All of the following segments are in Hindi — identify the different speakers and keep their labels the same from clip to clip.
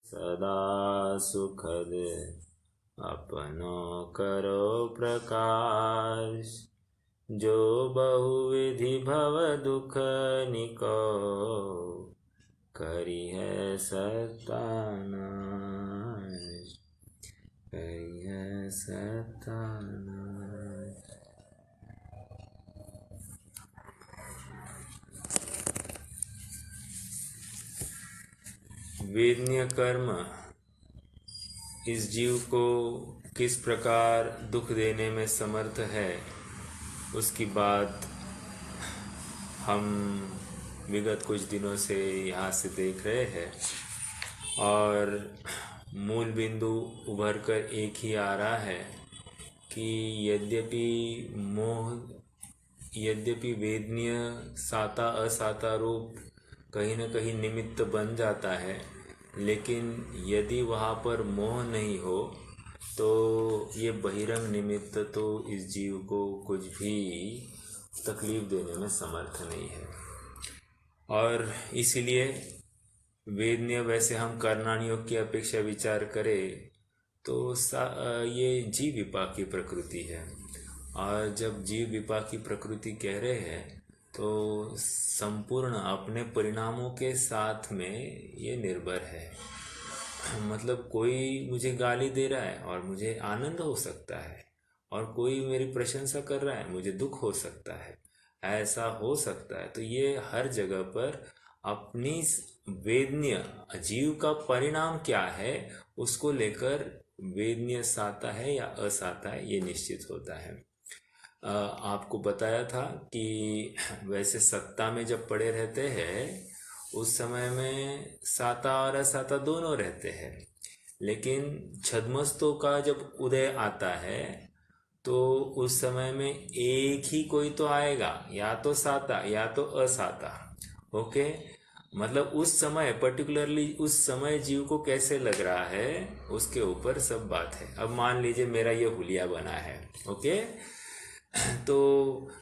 Speaker 1: सदा सुखद अपनो करो प्रकाश। जो बहुविधि भव दुख निको करी है सत्यानाश। करी है सत्यानाश। वेदनीय कर्म इस जीव को किस प्रकार दुख देने में समर्थ है, उसकी बात हम विगत कुछ दिनों से यहाँ से देख रहे हैं। और मूल बिंदु उभर कर एक ही आ रहा है कि यद्यपि वेदनीय साता असाता रूप कहीं न कहीं निमित्त बन जाता है, लेकिन यदि वहाँ पर मोह नहीं हो तो ये बहिरंग निमित्त तो इस जीव को कुछ भी तकलीफ देने में समर्थ नहीं है। और इसीलिए वेदनीय, वैसे हम करणान योग की अपेक्षा विचार करें तो ये जीव विपाक की प्रकृति है। और जब जीव विपाक की प्रकृति कह रहे हैं तो संपूर्ण अपने परिणामों के साथ में ये निर्भर है। मतलब कोई मुझे गाली दे रहा है और मुझे आनंद हो सकता है, और कोई मेरी प्रशंसा कर रहा है मुझे दुख हो सकता है, ऐसा हो सकता है। तो ये हर जगह पर अपनी वेदनीय जीव का परिणाम क्या है उसको लेकर वेदनीय साता है या असाता है ये निश्चित होता है। आपको बताया था कि वैसे सत्ता में जब पड़े रहते हैं उस समय में साता और असाता दोनों रहते हैं, लेकिन छद्मस्तों का जब उदय आता है तो उस समय में एक ही कोई तो आएगा, या तो साता या तो असाता। ओके, मतलब उस समय पर्टिकुलरली उस समय जीव को कैसे लग रहा है उसके ऊपर सब बात है। अब मान लीजिए मेरा ये हुलिया बना है, ओके, तो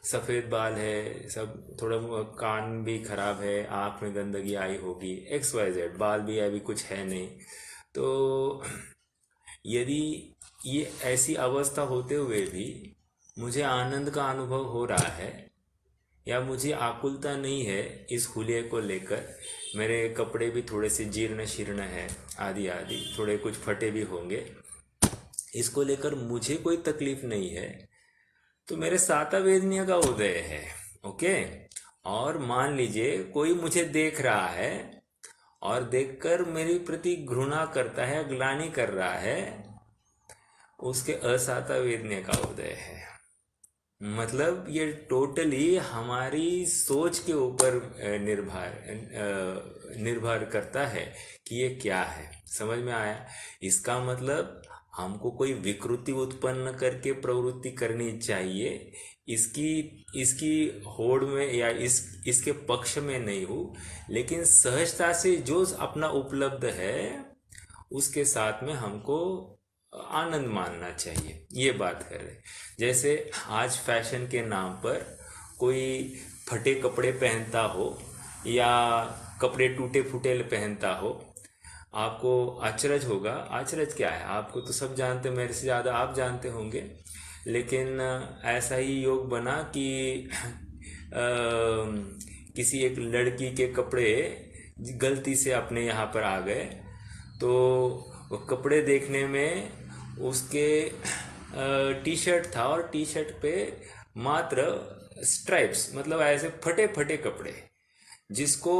Speaker 1: सफ़ेद बाल है, सब थोड़ा कान भी खराब है, आँख में गंदगी आई होगी, XYZ, बाल भी अभी कुछ है नहीं। तो यदि ये ऐसी अवस्था होते हुए भी मुझे आनंद का अनुभव हो रहा है या मुझे आकुलता नहीं है इस हुलिये को लेकर, मेरे कपड़े भी थोड़े से जीर्ण शीर्ण है, आदि आदि थोड़े कुछ फटे भी होंगे, इसको लेकर मुझे कोई तकलीफ नहीं है, तो मेरे साता वेदनीय का उदय है। ओके, और मान लीजिए कोई मुझे देख रहा है और देखकर मेरी प्रति घृणा करता है, ग्लानि कर रहा है, उसके असाता वेदनीय का उदय है। मतलब ये टोटली हमारी सोच के ऊपर निर्भर करता है कि ये क्या है। समझ में आया? इसका मतलब हमको कोई विकृति उत्पन्न करके प्रवृत्ति करनी चाहिए, इसकी होड़ में या इसके पक्ष में नहीं हो, लेकिन सहजता से जो अपना उपलब्ध है उसके साथ में हमको आनंद मानना चाहिए, ये बात कर रहे। जैसे आज फैशन के नाम पर कोई फटे कपड़े पहनता हो या कपड़े टूटे फूटे पहनता हो, आपको आश्चर्य होगा। आश्चर्य क्या है, आपको तो सब जानते, मेरे से ज़्यादा आप जानते होंगे, लेकिन ऐसा ही योग बना कि किसी एक लड़की के कपड़े गलती से अपने यहाँ पर आ गए, तो वो कपड़े देखने में उसके टी शर्ट था और टी शर्ट पे मात्र स्ट्राइप्स, मतलब ऐसे फटे फटे कपड़े, जिसको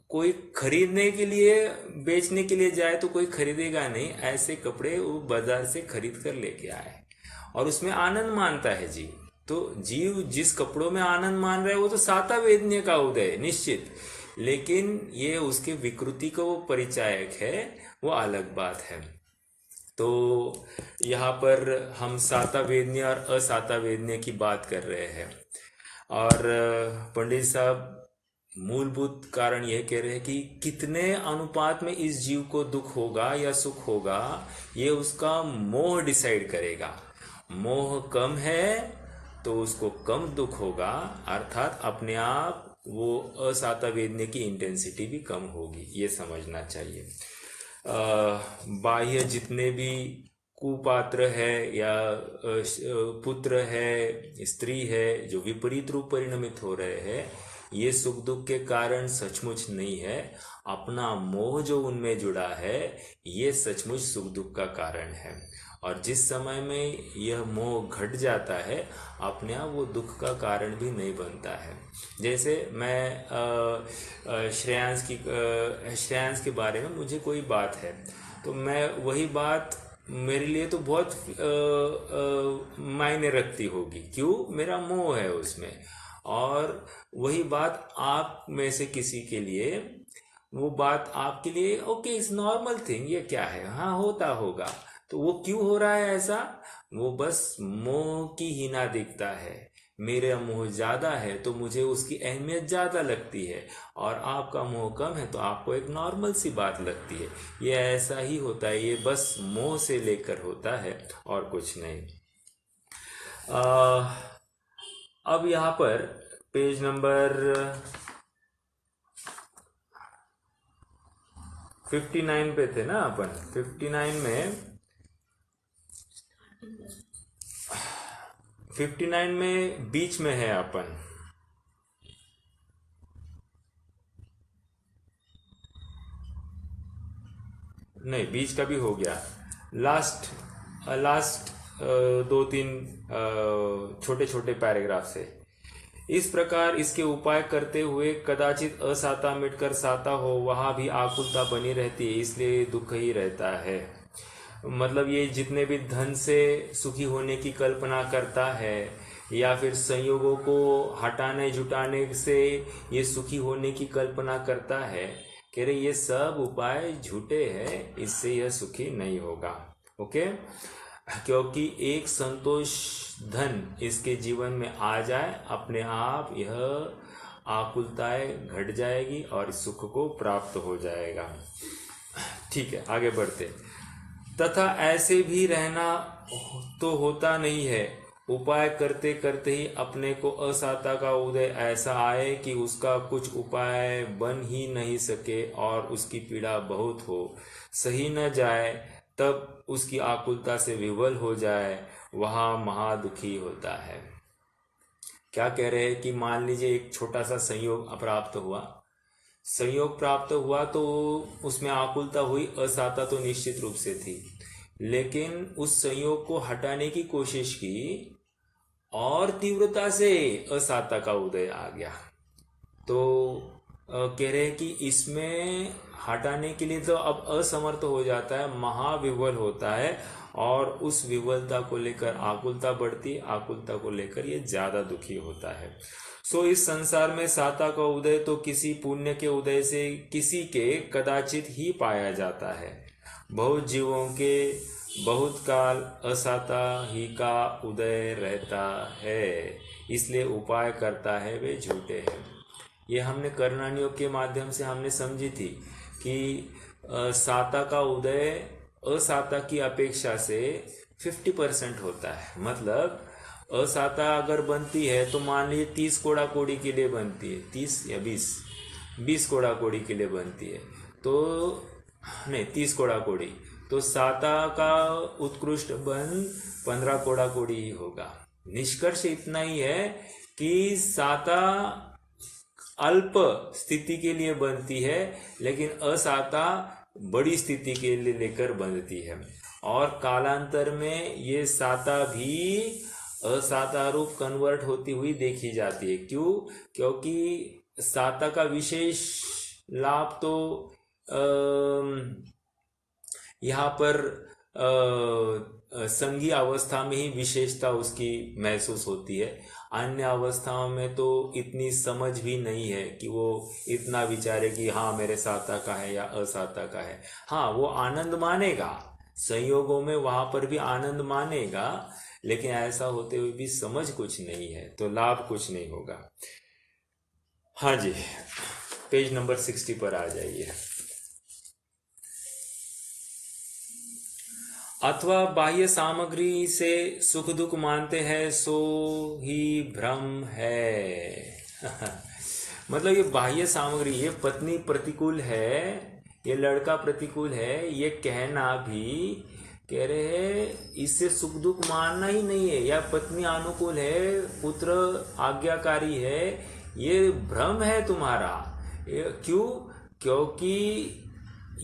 Speaker 1: कोई खरीदने के लिए, बेचने के लिए जाए तो कोई खरीदेगा नहीं, ऐसे कपड़े वो बाजार से खरीद कर लेके आए और उसमें आनंद मानता है जीव। तो जीव जिस कपड़ों में आनंद मान रहा है वो तो साता वेदनीय का उदय है निश्चित, लेकिन ये उसके विकृति का वो परिचायक है, वो अलग बात है। तो यहाँ पर हम साता वेदनीय और असाता वेदनीय की बात कर रहे हैं, और पंडित साहब मूलभूत कारण यह कह रहे हैं कि कितने अनुपात में इस जीव को दुख होगा या सुख होगा ये उसका मोह डिसाइड करेगा। मोह कम है तो उसको कम दुख होगा, अर्थात अपने आप वो असाता वेदनीय की इंटेंसिटी भी कम होगी, ये समझना चाहिए। बाह्य जितने भी कुपात्र है या पुत्र है, स्त्री है, जो विपरीत रूप परिणमित हो रहे हैं, ये सुख दुख के कारण सचमुच नहीं है। अपना मोह जो उनमें जुड़ा है, ये सचमुच सुख दुख का कारण है। और जिस समय में यह मोह घट जाता है, अपने आप वो दुख का कारण भी नहीं बनता है। जैसे मैं श्रेयांश के बारे में मुझे कोई बात है, तो मैं वही बात मेरे लिए तो बहुत मायने रखती होगी। क्यों? मेरा मोह है उसमें। और वही बात आप में से किसी के लिए, वो बात आपके लिए ओके, इट्स नॉर्मल थिंग, ये क्या है, हाँ होता होगा। तो वो क्यों हो रहा है ऐसा? वो बस मोह की हीना दिखता है। मेरा मोह ज्यादा है तो मुझे उसकी अहमियत ज्यादा लगती है, और आपका मोह कम है तो आपको एक नॉर्मल सी बात लगती है। ये ऐसा ही होता है, ये बस मोह से लेकर होता है और कुछ नहीं। अब यहाँ पर पेज नंबर 59 पे थे ना अपन। 59 में बीच में है अपन। नहीं, बीच का भी हो गया। लास्ट लास्ट दो तीन छोटे छोटे पैराग्राफ से। इस प्रकार इसके उपाय करते हुए कदाचित असाता मिटकर साता हो, वहां भी आकुलता बनी रहती है, इसलिए दुख ही रहता है। मतलब ये जितने भी धन से सुखी होने की कल्पना करता है, या फिर संयोगों को हटाने जुटाने से ये सुखी होने की कल्पना करता है, कह रहे ये सब उपाय झूठे हैं, इससे यह सुखी नहीं होगा। ओके, क्योंकि एक संतोष धन इसके जीवन में आ जाए, अपने आप यह आकुलताएं घट जाएगी और सुख को प्राप्त हो जाएगा। ठीक है, आगे बढ़ते। तथा ऐसे भी रहना तो होता नहीं है। उपाय करते करते ही अपने को असाता का उदय ऐसा आए कि उसका कुछ उपाय बन ही नहीं सके और उसकी पीड़ा बहुत हो, सही न जाए, तब उसकी आकुलता से विवल हो जाए, वहां महादुखी होता है। क्या कह रहे हैं कि मान लीजिए एक छोटा सा संयोग प्राप्त हुआ तो उसमें आकुलता हुई, असाता तो निश्चित रूप से थी, लेकिन उस संयोग को हटाने की कोशिश की और तीव्रता से असाता का उदय आ गया। तो कह रहे हैं कि इसमें हटाने के लिए तो अब असमर्थ हो जाता है, महाविवल होता है, और उस विवलता को लेकर आकुलता बढ़ती, आकुलता को लेकर ये ज्यादा दुखी होता है। सो इस संसार में साता का उदय तो किसी पुण्य के उदय से किसी के कदाचित ही पाया जाता है। बहुत जीवों के बहुत काल असाता ही का उदय रहता है, इसलिए उपाय करता है वे झूठे हैं। ये हमने कर्णानियों के माध्यम से हमने समझी थी कि साता का उदय असाता की अपेक्षा से 50% होता है। मतलब असाता अगर बनती है तो मान लीजिए 30 कोड़ा कोड़ी के लिए बनती है, 30 या 20 कोड़ा कोड़ी के लिए बनती है, तो नहीं 30 कोड़ा कोड़ी, तो साता का उत्कृष्ट बन 15 कोड़ा कोड़ी ही होगा। निष्कर्ष इतना ही है कि साता अल्प स्थिति के लिए बनती है, लेकिन असाता बड़ी स्थिति के लिए लेकर बनती है, और कालांतर में ये साता भी असाता रूप कन्वर्ट होती हुई देखी जाती है। क्यों? क्योंकि साता का विशेष लाभ तो यहाँ पर संगी अवस्था में ही विशेषता उसकी महसूस होती है। अन्य अवस्थाओं में तो इतनी समझ भी नहीं है कि वो इतना विचारे कि हाँ मेरे साता का है या असाता का है। हाँ, वो आनंद मानेगा, संयोगों में वहां पर भी आनंद मानेगा, लेकिन ऐसा होते हुए भी समझ कुछ नहीं है तो लाभ कुछ नहीं होगा। हाँ जी, पेज नंबर 60 पर आ जाइए। अथवा बाह्य सामग्री से सुख दुख मानते हैं, सो ही भ्रम है। मतलब ये बाह्य सामग्री, ये पत्नी प्रतिकूल है, ये लड़का प्रतिकूल है, ये कहना भी कह रहे हैं इससे सुख दुख मानना ही नहीं है, या पत्नी अनुकूल है, पुत्र आज्ञाकारी है, ये भ्रम है तुम्हारा। क्यों? क्योंकि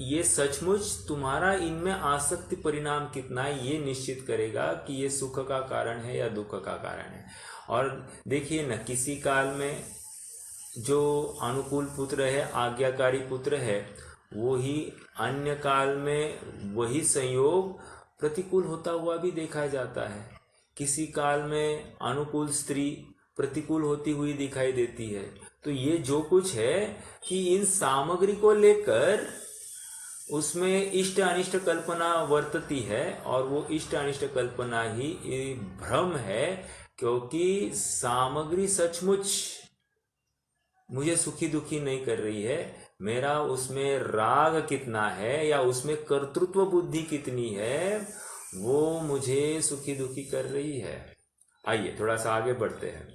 Speaker 1: ये सचमुच तुम्हारा इनमें आसक्ति परिणाम कितना है ये निश्चित करेगा कि ये सुख का कारण है या दुख का कारण है। और देखिए न, किसी काल में जो अनुकूल पुत्र है, आज्ञाकारी पुत्र है, वो ही अन्य काल में वही संयोग प्रतिकूल होता हुआ भी देखा जाता है। किसी काल में अनुकूल स्त्री प्रतिकूल होती हुई दिखाई देती है। तो ये जो कुछ है कि इन सामग्री को लेकर उसमें इष्ट अनिष्ट कल्पना वर्तती है, और वो इष्ट अनिष्ट कल्पना ही भ्रम है, क्योंकि सामग्री सचमुच मुझे सुखी दुखी नहीं कर रही है। मेरा उसमें राग कितना है या उसमें कर्तृत्व बुद्धि कितनी है, वो मुझे सुखी दुखी कर रही है। आइए थोड़ा सा आगे बढ़ते हैं।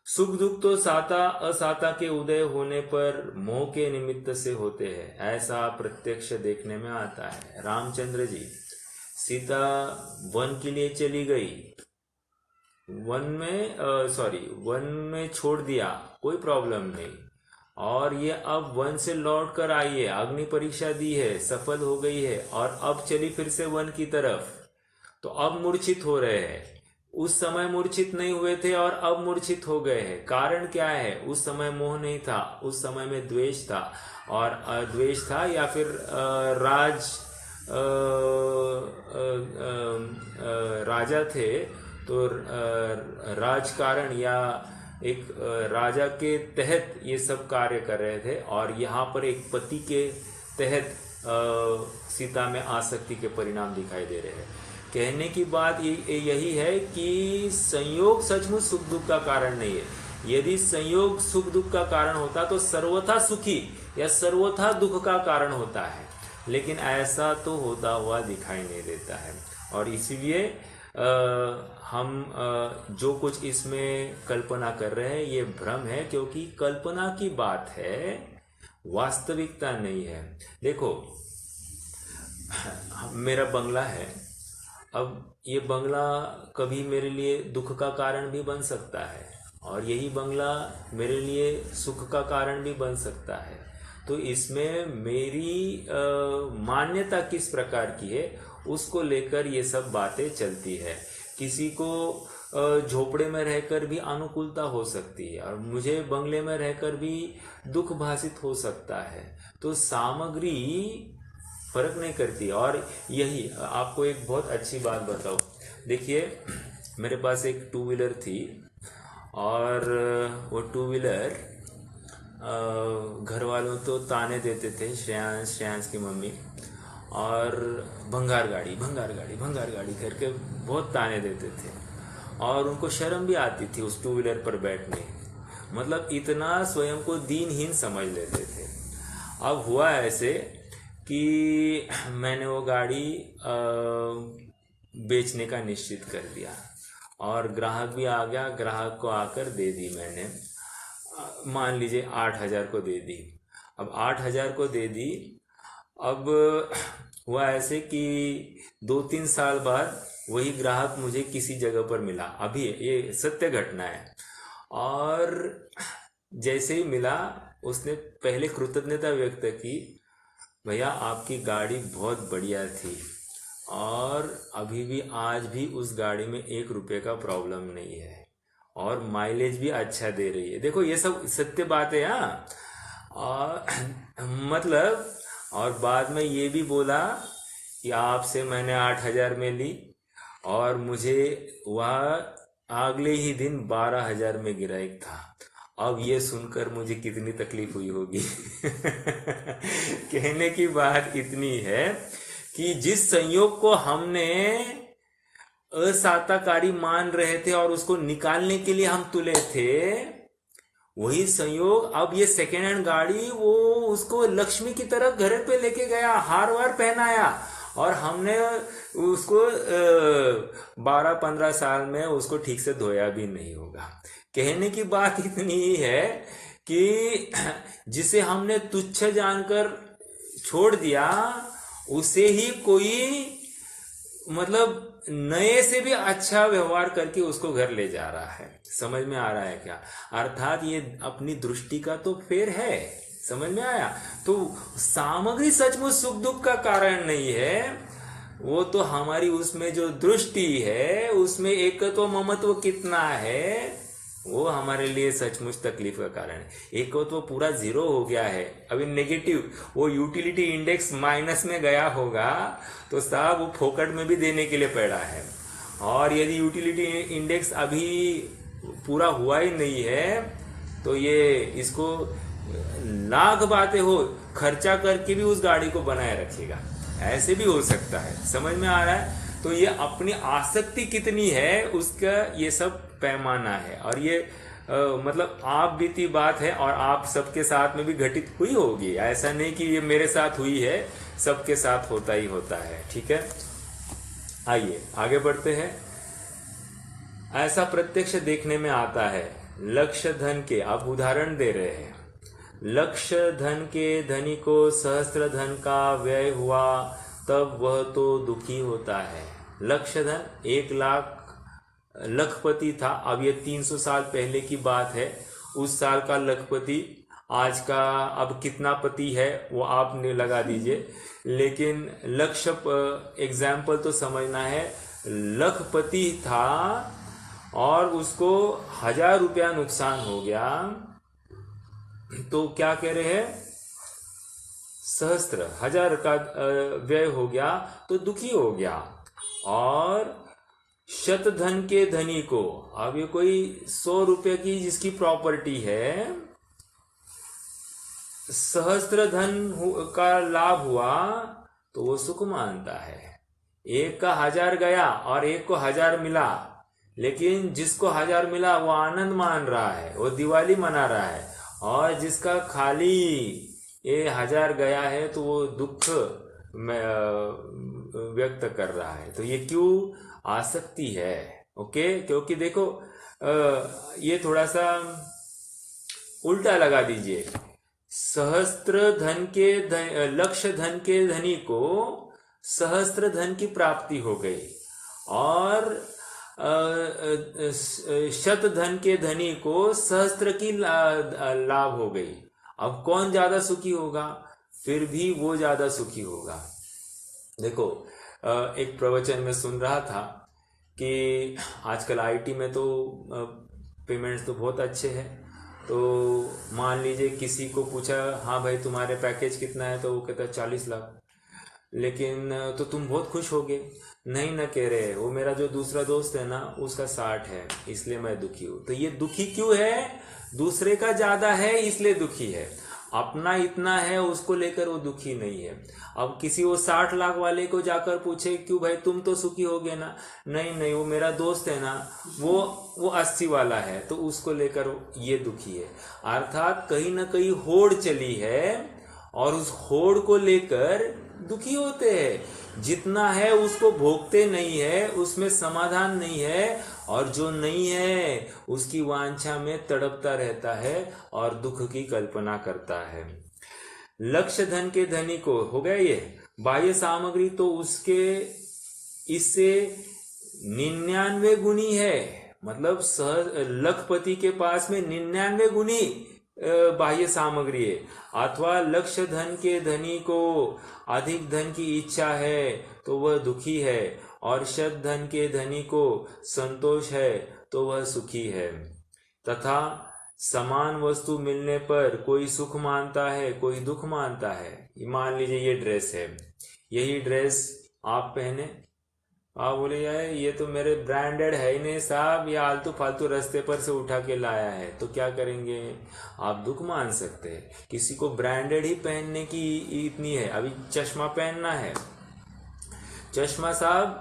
Speaker 1: सुख दुख तो साता असाता के उदय होने पर मोह के निमित्त से होते हैं, ऐसा प्रत्यक्ष देखने में आता है। रामचंद्र जी, सीता वन के लिए चली गई, वन में छोड़ दिया, कोई प्रॉब्लम नहीं, और ये अब वन से लौट कर आई है, अग्नि परीक्षा दी है, सफल हो गई है, और अब चली फिर से वन की तरफ, तो अब मूर्छित हो रहे हैं। उस समय मूर्छित नहीं हुए थे और अब मूर्छित हो गए हैं। कारण क्या है? उस समय मोह नहीं था, उस समय में द्वेष था, और द्वेष था या फिर राजा थे, तो राजकारण या एक राजा के तहत ये सब कार्य कर रहे थे, और यहाँ पर एक पति के तहत सीता में आसक्ति के परिणाम दिखाई दे रहे हैं। कहने की बात यही है कि संयोग सचमुच सुख दुख का कारण नहीं है। यदि संयोग सुख दुख का कारण होता तो सर्वथा सुखी या सर्वथा दुख का कारण होता है, लेकिन ऐसा तो होता हुआ दिखाई नहीं देता है। और इसलिए हम जो कुछ इसमें कल्पना कर रहे हैं ये भ्रम है, क्योंकि कल्पना की बात है, वास्तविकता नहीं है। देखो, मेरा बंगला है, अब ये बंगला कभी मेरे लिए दुख का कारण भी बन सकता है, और यही बंगला मेरे लिए सुख का कारण भी बन सकता है। तो इसमें मेरी मान्यता किस प्रकार की है उसको लेकर ये सब बातें चलती है। किसी को झोपड़े में रहकर भी अनुकूलता हो सकती है, और मुझे बंगले में रहकर भी दुख भासित हो सकता है। तो सामग्री फर्क नहीं करती। और यही आपको एक बहुत अच्छी बात बताऊं, देखिए मेरे पास एक टू व्हीलर थी, और वो टू व्हीलर घर वालों तो ताने देते थे, श्रेयांश की मम्मी, और भंगार गाड़ी करके बहुत ताने देते थे, और उनको शर्म भी आती थी उस टू व्हीलर पर बैठने, मतलब इतना स्वयं को दीनहीन समझ लेते थे। अब हुआ ऐसे कि मैंने वो गाड़ी बेचने का निश्चित कर दिया, और ग्राहक भी आ गया, ग्राहक को आकर दे दी मैंने, मान लीजिए 8,000 को दे दी। अब 8,000 को दे दी। अब हुआ ऐसे कि 2-3 साल बाद वही ग्राहक मुझे किसी जगह पर मिला, अभी ये सत्य घटना है, और जैसे ही मिला उसने पहले कृतज्ञता व्यक्त की, भैया आपकी गाड़ी बहुत बढ़िया थी, और अभी भी आज भी उस गाड़ी में 1 रुपये का प्रॉब्लम नहीं है, और माइलेज भी अच्छा दे रही है। देखो ये सब सत्य बात है। हाँ, और मतलब, और बाद में ये भी बोला कि आपसे मैंने 8,000 में ली, और मुझे वह अगले ही दिन 12,000 में गिराइक था। अब ये सुनकर मुझे कितनी तकलीफ हुई होगी। कहने की बात इतनी है कि जिस संयोग को हमने असाताकारी मान रहे थे और उसको निकालने के लिए हम तुले थे, वही संयोग अब ये सेकेंड हैंड गाड़ी वो उसको लक्ष्मी की तरह घर पे लेके गया, हार वार पहनाया, और हमने उसको 12-15 साल में उसको ठीक से धोया भी नहीं होगा। कहने की बात इतनी ही है कि जिसे हमने तुच्छ जानकर छोड़ दिया, उसे ही कोई मतलब नए से भी अच्छा व्यवहार करके उसको घर ले जा रहा है। समझ में आ रहा है क्या? अर्थात ये अपनी दृष्टि का तो फेर है। समझ में आया? तो सामग्री सचमुच सुख दुख का कारण नहीं है, वो तो हमारी उसमें जो दृष्टि है, उसमें एकत्व ममत्व कितना है, वो हमारे लिए सचमुच तकलीफ का कारण है। एकत्व पूरा 0 हो गया है, अभी नेगेटिव, वो यूटिलिटी इंडेक्स माइनस में गया होगा तो साहब वो फोकट में भी देने के लिए पड़ा है। और यदि यूटिलिटी इंडेक्स अभी पूरा हुआ ही नहीं है तो ये इसको लाख बातें हो खर्चा करके भी उस गाड़ी को बनाए रखेगा, ऐसे भी हो सकता है। समझ में आ रहा है? तो ये अपनी आसक्ति कितनी है उसका ये सब पैमाना है। और ये मतलब आप बीती बात है और आप सबके साथ में भी घटित हुई होगी, ऐसा नहीं कि ये मेरे साथ हुई है, सबके साथ होता ही होता है। ठीक है, आइए आगे बढ़ते हैं। ऐसा प्रत्यक्ष देखने में आता है, लक्ष्य धन के, आप उदाहरण दे रहे हैं, लक्ष्य धन के धनी को सहस्त्र धन का व्यय हुआ तब वह तो दुखी होता है। लक्ष्य धन 1 लाख लखपति था, अब ये 300 साल पहले की बात है। उस साल का लखपति आज का अब कितना पति है वो आपने लगा दीजिए, लेकिन लक्ष्य एग्जाम्पल तो समझना है। लखपति था और उसको 1000 रुपया नुकसान हो गया, तो क्या कह रहे हैं, सहस्त्र 1000 का व्यय हो गया तो दुखी हो गया। और शतधन के धनी को, अब ये कोई 100 रुपये की जिसकी प्रॉपर्टी है, सहस्त्र धन का लाभ हुआ तो वो सुख मानता है। एक का 1000 गया और एक को 1000 मिला, लेकिन जिसको 1000 मिला वो आनंद मान रहा है, वो दिवाली मना रहा है। और जिसका खाली ये 1000 गया है तो वो दुख व्यक्त कर रहा है। तो ये क्यों? आसक्ति है। ओके, क्योंकि देखो ये थोड़ा सा उल्टा लगा दीजिए। सहस्त्र धन के लक्ष्य धन के धनी को सहस्त्र धन की प्राप्ति हो गई और शत धन के धनी को सहस्त्र की लाभ हो गई। अब कौन ज्यादा सुखी होगा? फिर भी वो ज्यादा सुखी होगा। देखो एक प्रवचन में सुन रहा था कि आजकल आईटी में तो पेमेंट्स तो बहुत अच्छे हैं। तो मान लीजिए किसी को पूछा, हाँ भाई तुम्हारे पैकेज कितना है, तो वो कहता है 40 लाख। लेकिन तो तुम बहुत खुश होगे। नहीं ना कह रहे, वो मेरा जो दूसरा दोस्त है ना उसका 60 है, इसलिए मैं दुखी हूं। तो ये दुखी क्यों है? दूसरे का ज्यादा है इसलिए दुखी है, अपना इतना है उसको लेकर वो दुखी नहीं है। अब किसी वो 60 लाख वाले को जाकर पूछे, क्यों भाई तुम तो सुखी होगे ना? नहीं वो मेरा दोस्त है ना, वो 80 वाला है, तो उसको लेकर ये दुखी है। अर्थात कहीं ना कहीं होड़ चली है और उस होड़ को लेकर दुखी होते हैं। जितना है उसको भोगते नहीं है, उसमें समाधान नहीं है, और जो नहीं है उसकी वांछा में तड़पता रहता है और दुख की कल्पना करता है। लक्ष्य धन के धनी को हो गया ये बाह्य सामग्री, तो उसके इससे 99 गुनी है। मतलब लखपति के पास में 99 गुनी बाह्य सामग्री है। अथवा लक्ष्य धन के धनी को अधिक धन की इच्छा है तो वह दुखी है, और शत धन के धनी को संतोष है तो वह सुखी है। तथा समान वस्तु मिलने पर कोई सुख मानता है, कोई दुख मानता है। मान लीजिए ये ड्रेस है, यही ड्रेस आप पहने, आप बोले यार ये तो मेरे ब्रांडेड है ही नहीं साहब, ये आलतू फालतू रास्ते पर से उठा के लाया है, तो क्या करेंगे? आप दुख मान सकते हैं। किसी को ब्रांडेड ही पहनने की इतनी है, अभी चश्मा पहनना है, चश्मा साहब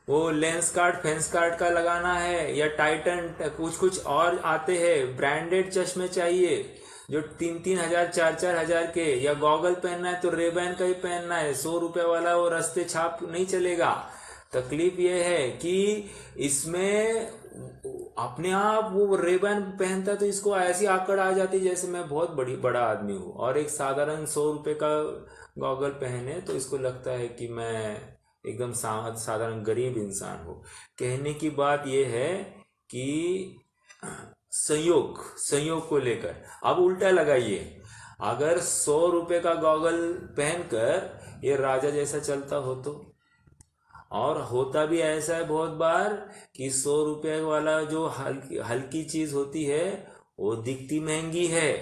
Speaker 1: वो लेंस कार्ड फेंस कार्ड का लगाना है, या टाइटन कुछ और आते हैं ब्रांडेड चश्मे चाहिए जो 3-3 हजार 4-4 हजार के, या गॉगल पहनना है तो रेबैन का ही पहनना है, 100 रुपए वाला वो रास्ते छाप नहीं चलेगा। तकलीफ ये है कि इसमें अपने आप वो रेबैन पहनता है तो इसको ऐसी आकड़ आ जाती है जैसे मैं बहुत बड़ा आदमी हूँ, और एक साधारण 100 रुपए का गॉगल पहने तो इसको लगता है कि मैं एकदम साधारण गरीब इंसान हूँ। कहने की बात यह है कि संयोग को लेकर अब उल्टा लगाइए, अगर 100 रुपए का गॉगल पहनकर ये राजा जैसा चलता हो तो, और होता भी ऐसा है बहुत बार कि 100 रुपए वाला जो हल्की चीज होती है वो दिखती महंगी है,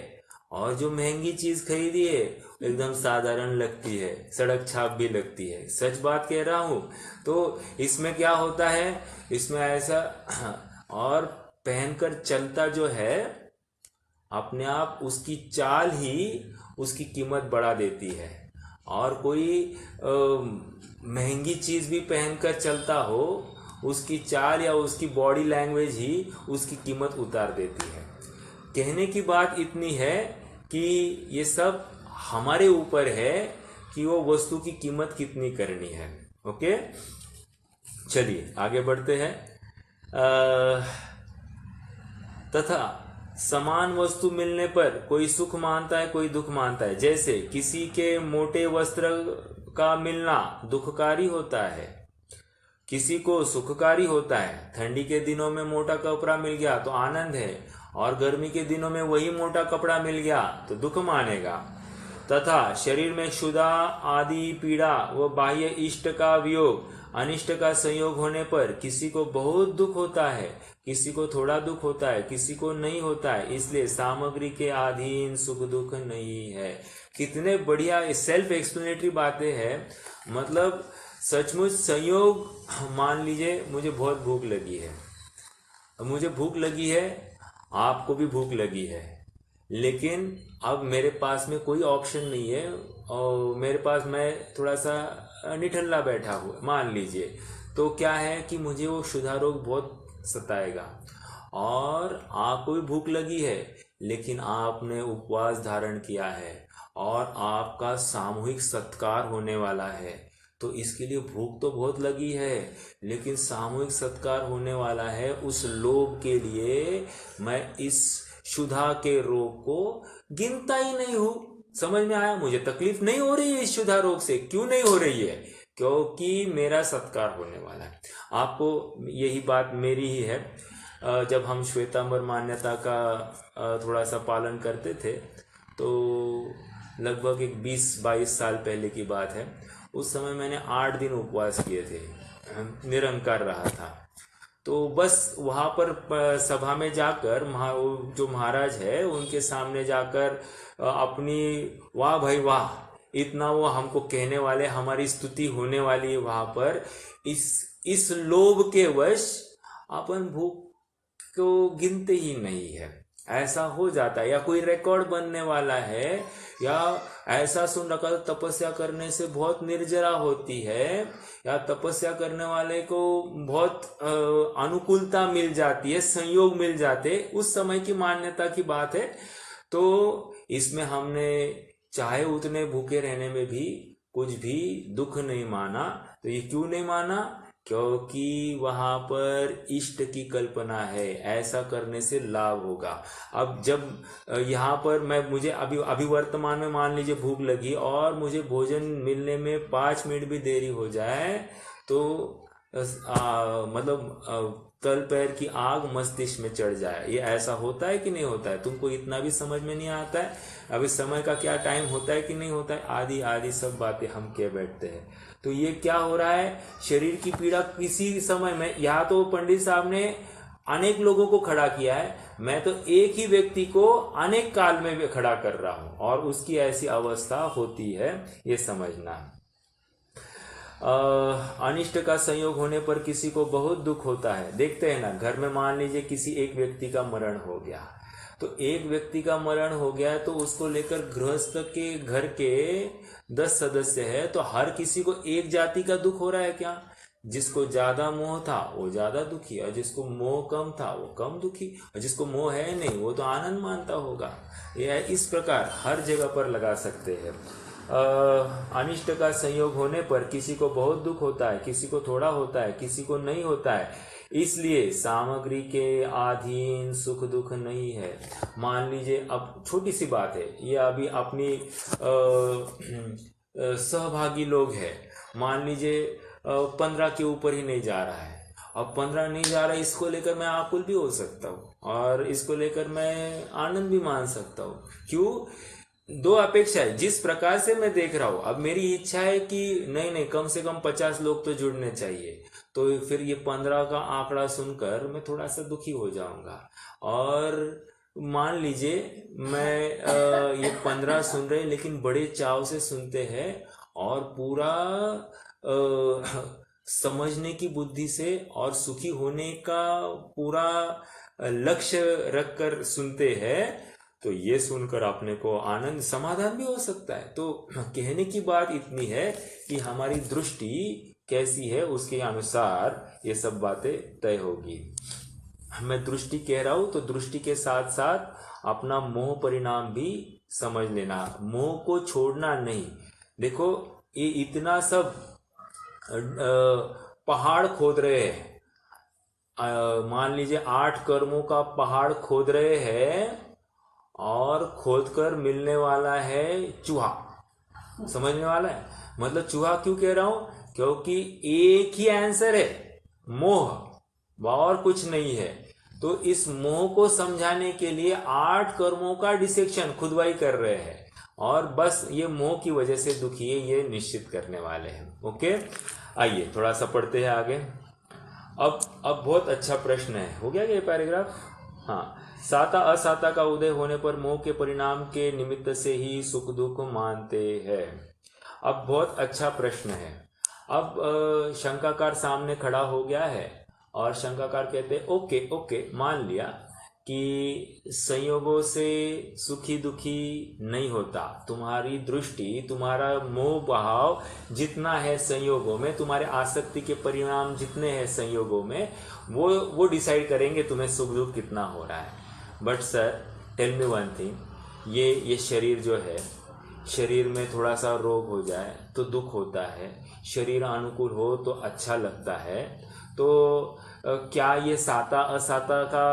Speaker 1: और जो महंगी चीज खरीदी है एकदम साधारण लगती है, सड़क छाप भी लगती है। सच बात कह रहा हूं। तो इसमें क्या होता है, इसमें ऐसा और पहनकर चलता जो है अपने आप उसकी चाल ही उसकी कीमत बढ़ा देती है, और कोई महंगी चीज भी पहनकर चलता हो उसकी चाल या उसकी बॉडी लैंग्वेज ही उसकी कीमत उतार देती है। कहने की बात इतनी है कि ये सब हमारे ऊपर है कि वो वस्तु की कीमत कितनी करनी है। ओके, चलिए आगे बढ़ते हैं। तथा समान वस्तु मिलने पर कोई सुख मानता है, कोई दुख मानता है। जैसे किसी के मोटे वस्त्र का मिलना दुखकारी होता है, किसी को सुखकारी होता है। ठंडी के दिनों में मोटा कपड़ा मिल गया तो आनंद है, और गर्मी के दिनों में वही मोटा कपड़ा मिल गया तो दुख मानेगा। तथा शरीर में क्षुधा आदि पीड़ा व बाह्य इष्ट का वियोग अनिष्ट का संयोग होने पर किसी को बहुत दुख होता है, किसी को थोड़ा दुख होता है, किसी को नहीं होता है। इसलिए सामग्री के अधीन सुख दुख नहीं है। कितने बढ़िया सेल्फ एक्सप्लेनेटरी बातें हैं। मतलब सचमुच संयोग, मान लीजिए मुझे बहुत भूख लगी है, मुझे भूख लगी है, आपको भी भूख लगी है, लेकिन अब मेरे पास में कोई ऑप्शन नहीं है, और मेरे पास मैं थोड़ा सा निठल्ला बैठा हुआ मान लीजिए, तो क्या है कि मुझे वो क्षुधा रोग बहुत सताएगा। और आपको भी भूख लगी है, लेकिन आपने उपवास धारण किया है और आपका सामूहिक सत्कार होने वाला है, तो इसके लिए भूख तो बहुत लगी है, लेकिन सामूहिक सत्कार होने वाला है। उस लोभ के लिए मैं इस क्षुधा के रोग को गिनता ही नहीं हूं। समझ में आया? मुझे तकलीफ नहीं हो रही है इस क्षुधा रोग से। क्यों नहीं हो रही है? क्योंकि मेरा सत्कार होने वाला है। आपको यही बात मेरी ही है। जब हम श्वेतांबर मान्यता का थोड़ा सा पालन करते थे, तो लगभग एक 20-22 साल पहले की बात है। उस समय मैंने 8 दिन उपवास किए थे, निरंकार रहा था। तो बस वहाँ पर सभा में जाकर जो महाराज है उनके सामने जाकर अपनी वाह भाई वाह इतना वो हमको कहने वाले, हमारी स्तुति होने वाली है वहाँ पर। इस लोभ के वश अपन भूख को गिनते ही नहीं है। ऐसा हो जाता है, या कोई रिकॉर्ड बनने वाला है, या ऐसा सुन रखा तपस्या करने से बहुत निर्जरा होती है, या तपस्या करने वाले को बहुत अनुकूलता मिल जाती है, संयोग मिल जाते, उस समय की मान्यता की बात है। तो इसमें हमने चाहे उतने भूखे रहने में भी कुछ भी दुख नहीं माना। तो ये क्यों नहीं माना? क्योंकि वहां पर इष्ट की कल्पना है, ऐसा करने से लाभ होगा। अब जब यहाँ पर मुझे अभी वर्तमान में मान लीजिए भूख लगी और मुझे भोजन मिलने में 5 मिनट भी देरी हो जाए तो मतलब तल पैर की आग मस्तिष्क में चढ़ जाए। ये ऐसा होता है कि नहीं होता है? तुमको इतना भी समझ में नहीं आता है? अभी समय का क्या टाइम होता है कि नहीं होता है? आदि आदि सब बातें हम कह बैठते हैं। तो ये क्या हो रहा है? शरीर की पीड़ा किसी समय में, यहाँ तो पंडित साहब ने अनेक लोगों को खड़ा किया है, मैं तो एक ही व्यक्ति को अनेक काल में भी खड़ा कर रहा हूं, और उसकी ऐसी अवस्था होती है, ये समझना। अनिष्ट का संयोग होने पर किसी को बहुत दुख होता है। देखते हैं ना, घर में मान लीजिए किसी एक व्यक्ति का मरण हो गया, तो एक व्यक्ति का मरण हो गया तो उसको लेकर गृहस्थ के घर के 10 सदस्य है, तो हर किसी को एक जाति का दुख हो रहा है क्या? जिसको ज्यादा मोह था वो ज्यादा दुखी, और जिसको मोह कम था वो कम दुखी, और जिसको मोह है नहीं वो तो आनंद मानता होगा। यह इस प्रकार हर जगह पर लगा सकते हैं। अनिष्ट का संयोग होने पर किसी को बहुत दुख होता है, किसी को थोड़ा होता है, किसी को नहीं होता है। इसलिए सामग्री के अधीन सुख दुख नहीं है। मान लीजिए, अब छोटी सी बात है, ये अभी अपनी सहभागी लोग हैं, मान लीजिए 15 के ऊपर ही नहीं जा रहा है। अब 15 नहीं जा रहा है, इसको लेकर मैं आकुल भी हो सकता हूँ और इसको लेकर मैं आनंद भी मान सकता हूँ। क्यों? दो अपेक्षा है। जिस प्रकार से मैं देख रहा हूं, अब मेरी इच्छा है कि नहीं नहीं, कम से कम 50 लोग तो जुड़ने चाहिए, तो फिर ये 15 का आंकड़ा सुनकर मैं थोड़ा सा दुखी हो जाऊंगा। और मान लीजिए मैं ये 15 सुन रहे लेकिन बड़े चाव से सुनते हैं और पूरा समझने की बुद्धि से और सुखी होने का पूरा लक्ष्य रखकर सुनते हैं, तो ये सुनकर अपने को आनंद समाधान भी हो सकता है। तो कहने की बात इतनी है कि हमारी दृष्टि कैसी है उसके अनुसार ये सब बातें तय होगी। मैं दृष्टि कह रहा हूं तो दृष्टि के साथ साथ अपना मोह परिणाम भी समझ लेना, मोह को छोड़ना नहीं। देखो, ये इतना सब पहाड़ खोद रहे हैं, मान लीजिए 8 कर्मों का पहाड़ खोद रहे हैं और खोदकर मिलने वाला है चूहा। समझने वाला है? मतलब चूहा क्यों कह रहा हूं? क्योंकि एक ही आंसर है, मोह, और कुछ नहीं है। तो इस मोह को समझाने के लिए 8 कर्मों का डिसेक्शन, खुदवाई कर रहे हैं और बस ये मोह की वजह से दुखी है, ये निश्चित करने वाले हैं। ओके, आइए थोड़ा सा पढ़ते हैं आगे। अब बहुत अच्छा प्रश्न है। हो गया क्या ये पैराग्राफ? हाँ। साता असाता का उदय होने पर मोह के परिणाम के निमित्त से ही सुख दुख मानते हैं। अब बहुत अच्छा प्रश्न है। अब शंकाकार सामने खड़ा हो गया है और शंकाकार कहते हैं ओके ओके, मान लिया कि संयोगों से सुखी दुखी नहीं होता। तुम्हारी दृष्टि, तुम्हारा मोह भाव जितना है संयोगों में, तुम्हारे आसक्ति के परिणाम जितने हैं संयोगों में, वो डिसाइड करेंगे तुम्हें सुख दुख कितना हो रहा है। But sir, tell me one thing, ये शरीर जो है, शरीर में थोड़ा सा रोग हो जाए तो दुख होता है, शरीर अनुकूल हो तो अच्छा लगता है। तो क्या ये साता असाता का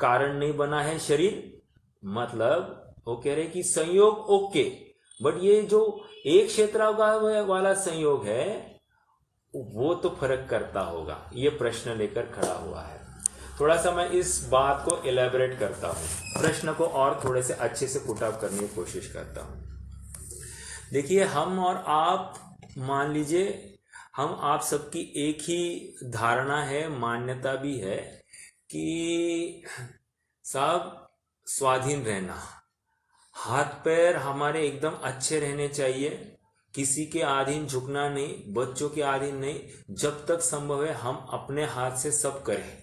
Speaker 1: कारण नहीं बना है शरीर? मतलब वो कह रहे कि संयोग ओके, बट ये जो एक क्षेत्र वाला संयोग है वो तो फर्क करता होगा। ये प्रश्न लेकर खड़ा हुआ है। थोड़ा सा मैं इस बात को एलैबोरेट करता हूं, प्रश्न को और थोड़े से अच्छे से पुट अप करने की कोशिश करता हूं। देखिए, हम और आप, मान लीजिए हम आप सबकी एक ही धारणा है, मान्यता भी है कि साहब स्वाधीन रहना, हाथ पैर हमारे एकदम अच्छे रहने चाहिए, किसी के अधीन झुकना नहीं, बच्चों के अधीन नहीं, जब तक संभव है हम अपने हाथ से सब करें।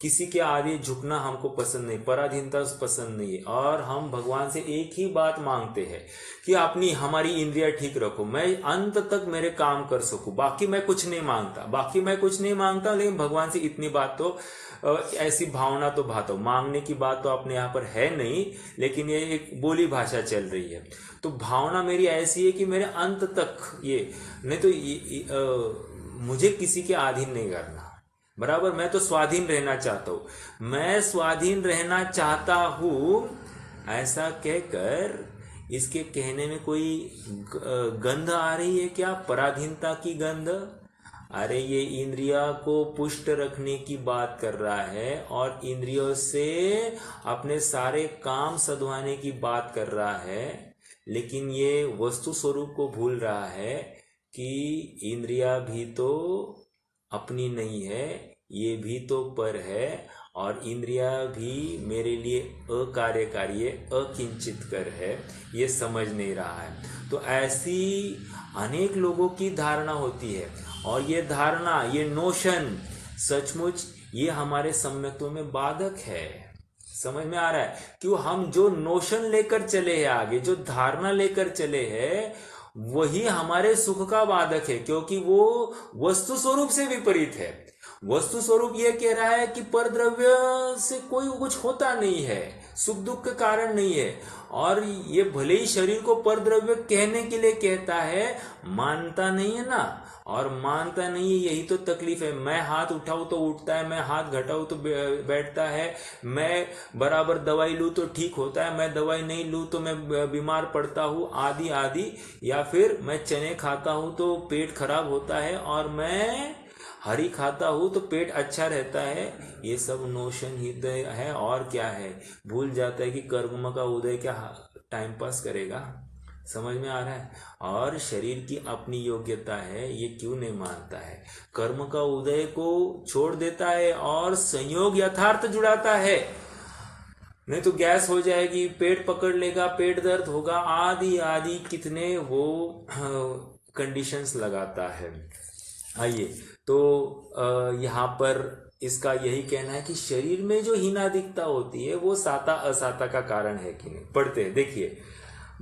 Speaker 1: किसी के आगे झुकना हमको पसंद नहीं, पराधीनता पसंद नहीं है। और हम भगवान से एक ही बात मांगते हैं कि अपनी हमारी इंद्रियां ठीक रखो, मैं अंत तक मेरे काम कर सकूं, बाकी मैं कुछ नहीं मांगता। लेकिन भगवान से इतनी बात तो, ऐसी भावना तो भातो, मांगने की बात तो अपने यहाँ पर है नहीं, लेकिन ये एक बोली भाषा चल रही है। तो भावना मेरी ऐसी है कि मेरे अंत तक ये नहीं तो मुझे किसी के अधीन नहीं करना, बराबर। मैं तो स्वाधीन रहना चाहता हूं, मैं स्वाधीन रहना चाहता हूं, ऐसा कहकर इसके कहने में कोई गंध आ रही है क्या? पराधीनता की गंध? अरे ये इंद्रिया को पुष्ट रखने की बात कर रहा है और इंद्रियों से अपने सारे काम सधवाने की बात कर रहा है, लेकिन ये वस्तु स्वरूप को भूल रहा है कि इंद्रिया भी तो अपनी नहीं है, ये भी तो पर है और इंद्रिया भी मेरे लिए अकार्यकारी है, अकिंचित कर है, ये समझ नहीं रहा है। तो ऐसी अनेक लोगों की धारणा होती है और ये धारणा, ये नोशन सचमुच ये हमारे सम्यक्त्व में बाधक है। समझ में आ रहा है? क्यों हम जो नोशन लेकर चले हैं आगे, जो धारणा लेकर चले हैं, वही हमारे सुख का बाधक है, क्योंकि वो वस्तु स्वरूप से विपरीत है। वस्तु स्वरूप ये कह रहा है कि पर द्रव्य से कोई कुछ होता नहीं है, सुख दुख का कारण नहीं है। और ये भले ही शरीर को पर द्रव्य कहने के लिए कहता है, मानता नहीं है ना, और मानता नहीं है, यही तो तकलीफ है। मैं हाथ उठाऊं तो उठता है, मैं हाथ घटाऊं तो बैठता है, मैं बराबर दवाई लूं तो ठीक होता है, मैं दवाई नहीं लूं तो मैं बीमार पड़ता हूं, आदि आदि। या फिर मैं चने खाता हूं तो पेट खराब होता है, और मैं हरी खाता हूं तो पेट अच्छा रहता है। ये सब नोशन ही है, और क्या है। भूल जाता है कि कर्म का उदय क्या टाइम पास करेगा। समझ में आ रहा है। और शरीर की अपनी योग्यता है, ये क्यों नहीं मानता है। कर्म का उदय को छोड़ देता है और संयोग यथार्थ जुड़ाता है। नहीं तो गैस हो जाएगी, पेट पकड़ लेगा, पेट दर्द होगा, आदि आदि कितने वो कंडीशंस लगाता है। आइए, तो यहाँ पर इसका यही कहना है कि शरीर में जो हीनादिकता होती है वो साता असाता का कारण है कि नहीं। पढ़ते हैं, देखिए।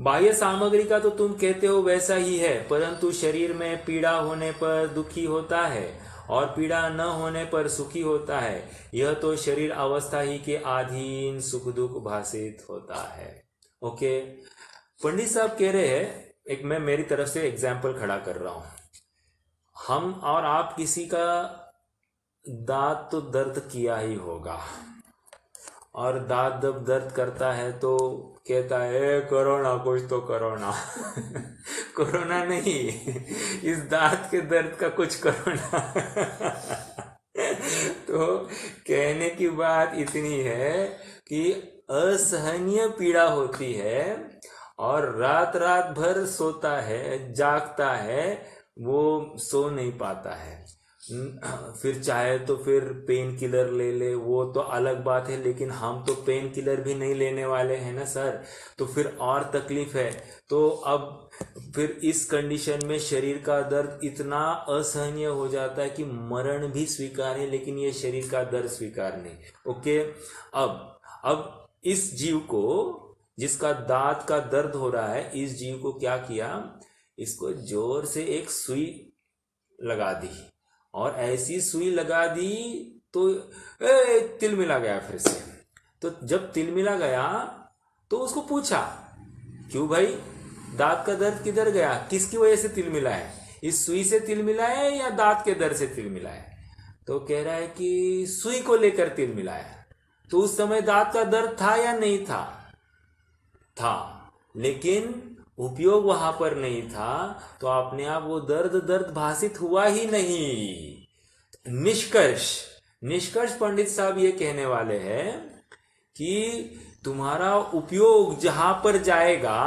Speaker 1: बाह्य सामग्री का तो तुम कहते हो वैसा ही है, परंतु शरीर में पीड़ा होने पर दुखी होता है और पीड़ा न होने पर सुखी होता है। यह तो शरीर अवस्था ही के अधीन सुख दुख भाषित होता है। ओके, पंडित साहब कह रहे हैं, एक मैं मेरी तरफ से एग्जाम्पल खड़ा कर रहा हूं। हम और आप किसी का दांत तो दर्द किया ही होगा, और दांत जब दर्द करता है तो कहता है कोरोना, कुछ तो कोरोना। कोरोना नहीं, इस दांत के दर्द का कुछ कोरोना। तो कहने की बात इतनी है कि असहनीय पीड़ा होती है और रात रात भर सोता है, जागता है, वो सो नहीं पाता है। फिर चाहे तो फिर पेन किलर ले ले, वो तो अलग बात है, लेकिन हम तो पेन किलर भी नहीं लेने वाले हैं ना सर। तो फिर और तकलीफ है। तो अब फिर इस कंडीशन में शरीर का दर्द इतना असहनीय हो जाता है कि मरण भी स्वीकार है, लेकिन ये शरीर का दर्द स्वीकार नहीं। ओके, अब इस जीव को, जिसका दांत का दर्द हो रहा है, इस जीव को क्या किया, इसको जोर से एक सुई लगा दी, और ऐसी सुई लगा दी तो तिलमिला गया फिर से। तो जब तिलमिला गया तो उसको पूछा, क्यों भाई, दांत का दर्द किधर गया, किसकी वजह से तिलमिला है, इस सुई से तिलमिला है या दांत के दर्द से तिलमिला है। तो कह रहा है कि सुई को लेकर तिलमिला है। तो उस समय दांत का दर्द था या नहीं था? था, लेकिन उपयोग वहां पर नहीं था, तो अपने आप वो दर्द भाषित हुआ ही नहीं। निष्कर्ष पंडित साहब ये कहने वाले हैं कि तुम्हारा उपयोग जहां पर जाएगा,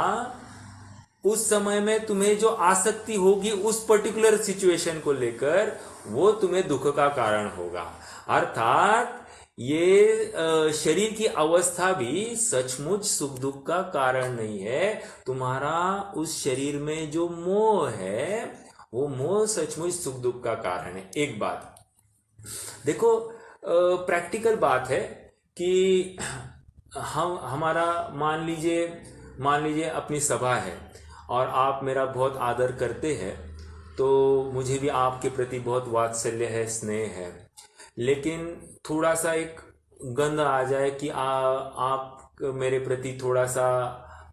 Speaker 1: उस समय में तुम्हें जो आसक्ति होगी उस पर्टिकुलर सिचुएशन को लेकर, वो तुम्हें दुख का कारण होगा। अर्थात ये शरीर की अवस्था भी सचमुच सुख दुख का कारण नहीं है। तुम्हारा उस शरीर में जो मोह है, वो मोह सचमुच सुख दुख का कारण है। एक बात देखो, प्रैक्टिकल बात है कि हमारा मान लीजिए अपनी सभा है और आप मेरा बहुत आदर करते हैं, तो मुझे भी आपके प्रति बहुत वात्सल्य है, स्नेह है। लेकिन थोड़ा सा एक गंध आ जाए कि आप मेरे प्रति थोड़ा सा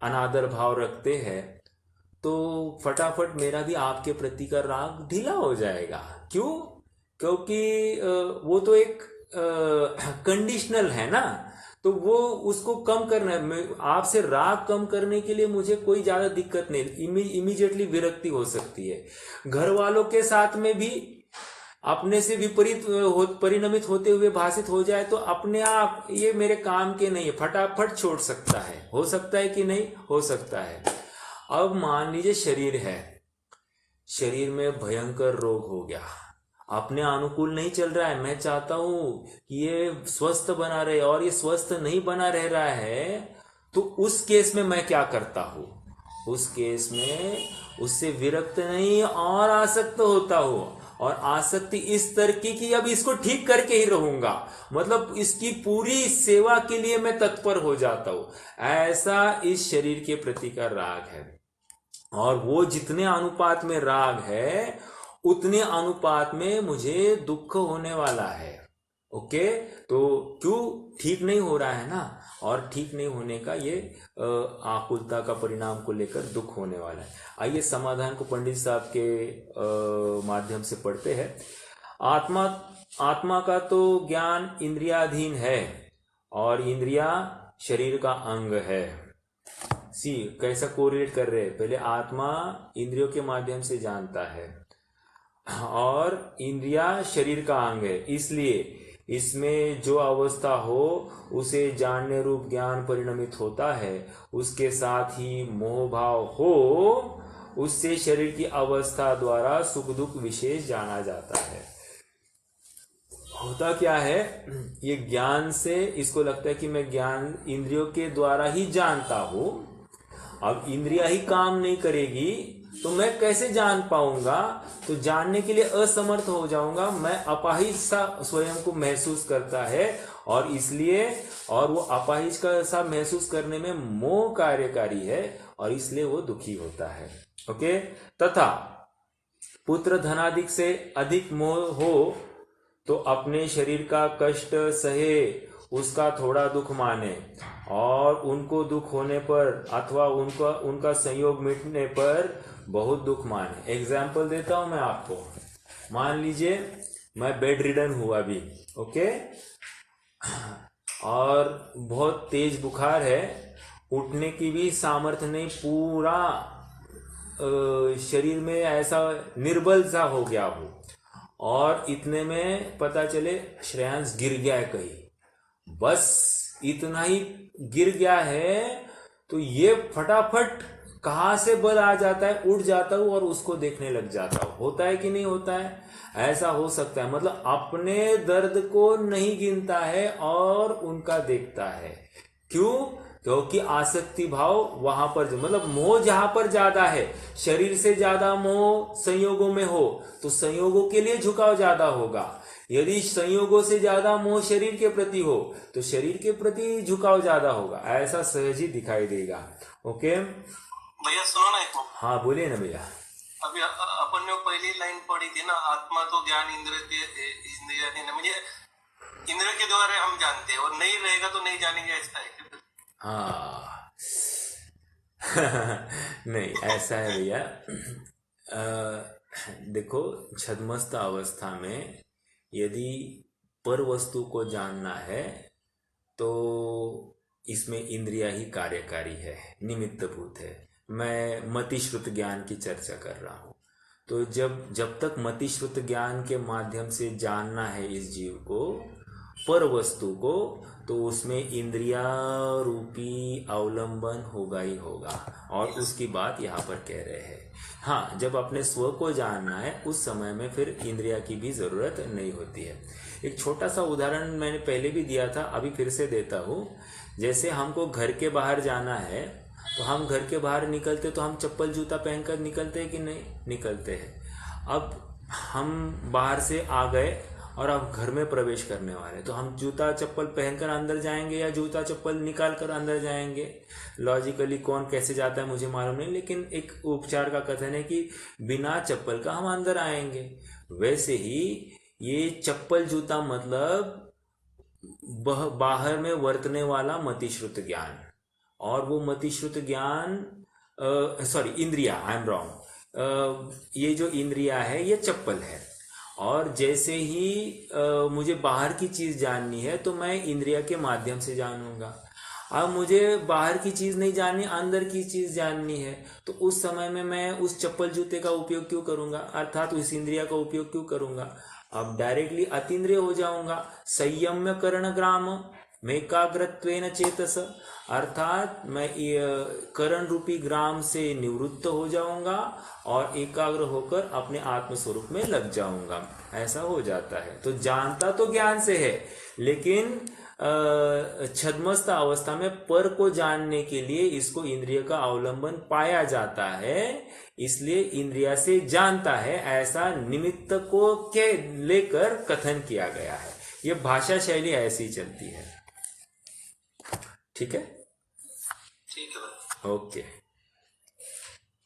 Speaker 1: अनादर भाव रखते हैं, तो फटाफट मेरा भी आपके प्रति का राग ढीला हो जाएगा। क्यों? क्योंकि वो तो एक कंडीशनल है ना, तो वो उसको कम करना है। आपसे राग कम करने के लिए मुझे कोई ज्यादा दिक्कत नहीं, इमीडिएटली विरक्ति हो सकती है। घर वालों के साथ में भी अपने से विपरीत परिणमित होते हुए भाषित हो जाए तो अपने आप ये मेरे काम के नहीं है, फटाफट छोड़ सकता है। हो सकता है कि नहीं? हो सकता है। अब मान लीजिए शरीर है, शरीर में भयंकर रोग हो गया, अपने अनुकूल नहीं चल रहा है। मैं चाहता हूं कि ये स्वस्थ बना रहे, और ये स्वस्थ नहीं बना रह रहा है, तो उस केस में मैं क्या करता हूं? उस केस में उससे विरक्त नहीं और आसक्त होता हूं, और आसक्ति इस तरह की कि अब इसको ठीक करके ही रहूंगा, मतलब इसकी पूरी सेवा के लिए मैं तत्पर हो जाता हूं। ऐसा इस शरीर के प्रति का राग है। और वो जितने अनुपात में राग है, उतने अनुपात में मुझे दुख होने वाला है। ओके, तो क्यों? ठीक नहीं हो रहा है ना, और ठीक नहीं होने का ये आकुलता का परिणाम को लेकर दुख होने वाला है। आइए समाधान को पंडित साहब के माध्यम से पढ़ते हैं। आत्मा आत्मा का तो ज्ञान इंद्रियाधीन है, और इंद्रिया शरीर का अंग है। सी कैसा कोरिलेट कर रहे हैं? पहले आत्मा इंद्रियों के माध्यम से जानता है, और इंद्रिया शरीर का अंग है, इसलिए इसमें जो अवस्था हो उसे जानने रूप ज्ञान परिणमित होता है। उसके साथ ही मोह भाव हो, उससे शरीर की अवस्था द्वारा सुख दुख विशेष जाना जाता है। होता क्या है, ये ज्ञान से इसको लगता है कि मैं ज्ञान इंद्रियों के द्वारा ही जानता हूं। अब इंद्रिया ही काम नहीं करेगी तो मैं कैसे जान पाऊंगा? तो जानने के लिए असमर्थ हो जाऊंगा, मैं अपाहिज सा स्वयं को महसूस करता है, और इसलिए और वो अपाहिज का सा महसूस करने में मोह कार्यकारी है, और इसलिए वो दुखी होता है। ओके, तथा पुत्र धनादिक से अधिक मोह हो तो अपने शरीर का कष्ट सहे, उसका थोड़ा दुख माने, और उनको दुख होने पर अथवा उनका संयोग मिटने पर बहुत दुख माने। एग्जाम्पल देता हूं मैं आपको। मान लीजिए मैं बेड रिडन हुआ अभी, ओके, और बहुत तेज बुखार है, उठने की भी सामर्थ्य नहीं, पूरा शरीर में ऐसा निर्बल सा हो गया हूं, और इतने में पता चले श्रेयांश गिर गया है कहीं, बस इतना ही गिर गया है तो ये फटाफट कहां से बल आ जाता है, उठ जाता हूं और उसको देखने लग जाता हूं। होता है कि नहीं होता है? ऐसा हो सकता है, मतलब अपने दर्द को नहीं गिनता है और उनका देखता है। क्यों? क्योंकि आसक्ति भाव वहां पर, मतलब मोह जहां पर ज्यादा है, शरीर से ज्यादा मोह संयोगों में हो तो संयोगों के लिए झुकाव ज्यादा होगा। यदि संयोगों से ज्यादा मोह शरीर के प्रति हो तो शरीर के प्रति झुकाव ज्यादा होगा। ऐसा सहज ही दिखाई देगा। ओके
Speaker 2: भैया सुनो ना एक।
Speaker 1: हाँ बोलिए ना भैया।
Speaker 2: अभी अपन ने पहली लाइन पढ़ी थी ना, आत्मा तो ज्ञान इंद्रिय म्हणजे इंद्र के द्वारा हम जानते हैं, और नहीं रहेगा तो नहीं जानेंगे, ऐसा है?
Speaker 1: हाँ नहीं ऐसा है भैया। देखो, छद्मस्त अवस्था में यदि पर वस्तु को जानना है तो इसमें इंद्रिया ही कार्यकारी है, निमित्तभूत है। मैं मतिश्रुत ज्ञान की चर्चा कर रहा हूं। तो जब तक मतिश्रुत ज्ञान के माध्यम से जानना है इस जीव को, पर वस्तु को, तो उसमें इंद्रिया रूपी अवलंबन होगा ही होगा, और उसकी बात यहाँ पर कह रहे हैं। हाँ, जब अपने स्व को जानना है उस समय में फिर इंद्रिया की भी जरूरत नहीं होती है। एक छोटा सा उदाहरण मैंने पहले भी दिया था, अभी फिर से देता हूँ। जैसे हमको घर के बाहर जाना है तो हम घर के बाहर निकलते तो हम चप्पल जूता पहनकर निकलते हैं कि नहीं? निकलते हैं। अब हम बाहर से आ गए और अब घर में प्रवेश करने वाले, तो हम जूता चप्पल पहनकर अंदर जाएंगे या जूता चप्पल निकाल कर अंदर जाएंगे? लॉजिकली कौन कैसे जाता है मुझे मालूम नहीं, लेकिन एक उपचार का कथन है कि बिना चप्पल का हम अंदर आएंगे। वैसे ही ये चप्पल जूता मतलब बाहर में वर्तने वाला मतिश्रुत ज्ञान, और वो मतिश्रुत ज्ञान सॉरी इंद्रिया, आई एम रॉन्ग, ये जो इंद्रिया है ये चप्पल है। और जैसे ही मुझे बाहर की चीज जाननी है तो मैं इंद्रिया के माध्यम से जानूंगा। अब मुझे बाहर की चीज नहीं जाननी, अंदर की चीज जाननी है, तो उस समय में मैं उस चप्पल जूते का उपयोग क्यों करूंगा, अर्थात उस इंद्रिया का उपयोग क्यों करूंगा? अब डायरेक्टली अतीन्द्रिय हो जाऊंगा। संयम्य करण ग्राम में एकाग्रत्वेन चेतस, अर्थात मैं करण रूपी ग्राम से निवृत्त हो जाऊंगा और एकाग्र होकर अपने आत्म स्वरूप में लग जाऊंगा। ऐसा हो जाता है। तो जानता तो ज्ञान से है, लेकिन छद्मस्त अवस्था में पर को जानने के लिए इसको इंद्रिय का अवलंबन पाया जाता है, इसलिए इंद्रिया से जानता है, ऐसा निमित्त को के लेकर कथन किया गया है। ये भाषा शैली ऐसी चलती है। ठीक है?
Speaker 2: ठीक है।
Speaker 1: ओके।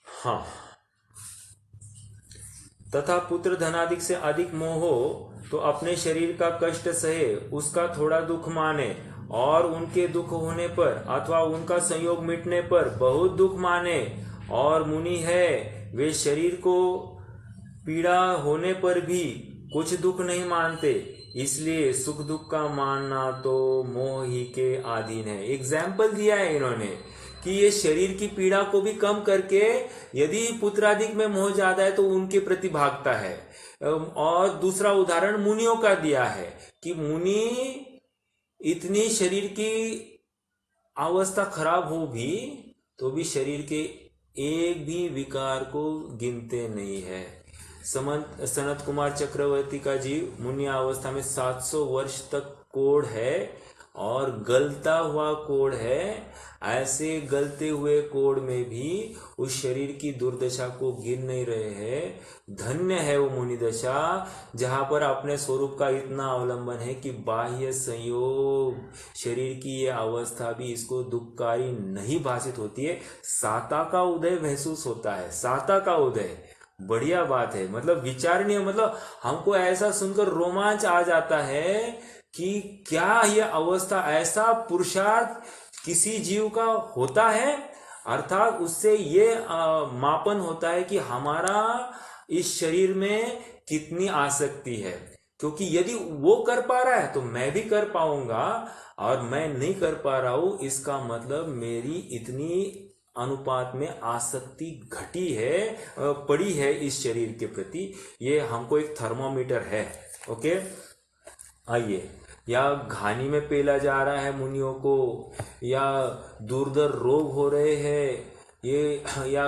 Speaker 1: हाँ, तथा पुत्र धनादिक से अधिक मोह हो तो अपने शरीर का कष्ट सहे, उसका थोड़ा दुख माने, और उनके दुख होने पर अथवा उनका संयोग मिटने पर बहुत दुख माने। और मुनि है वे शरीर को पीड़ा होने पर भी कुछ दुख नहीं मानते, इसलिए सुख दुख का मानना तो मोह ही के अधीन है। एग्जाम्पल दिया है इन्होंने कि ये शरीर की पीड़ा को भी कम करके यदि पुत्रादिक में मोह ज्यादा है तो उनके प्रति भागता है। और दूसरा उदाहरण मुनियों का दिया है कि मुनि इतनी शरीर की अवस्था खराब हो भी तो भी शरीर के एक भी विकार को गिनते नहीं है। सनत कुमार चक्रवर्ती का जीव मुनि अवस्था में 700 वर्ष तक कोढ़ है और गलता हुआ कोढ़ है। ऐसे गलते हुए कोढ़ में भी उस शरीर की दुर्दशा को गिन नहीं रहे हैं। धन्य है वो मुनि दशा जहां पर अपने स्वरूप का इतना अवलंबन है कि बाह्य संयोग शरीर की ये अवस्था भी इसको दुखकारी नहीं भाषित होती है। साता का उदय महसूस होता है। साता का उदय बढ़िया बात है, मतलब विचारणीय, मतलब हमको ऐसा सुनकर रोमांच आ जाता है कि क्या यह अवस्था, ऐसा पुरुषार्थ किसी जीव का होता है। अर्थात उससे ये मापन होता है कि हमारा इस शरीर में कितनी आसक्ति है, क्योंकि यदि वो कर पा रहा है तो मैं भी कर पाऊंगा, और मैं नहीं कर पा रहा हूं इसका मतलब मेरी इतनी अनुपात में आसक्ति घटी है, पड़ी है इस शरीर के प्रति। ये हमको एक थर्मोमीटर है। ओके, आइए, या घानी में पेला जा रहा है मुनियों को, या दुर्धर रोग हो रहे हैं, ये या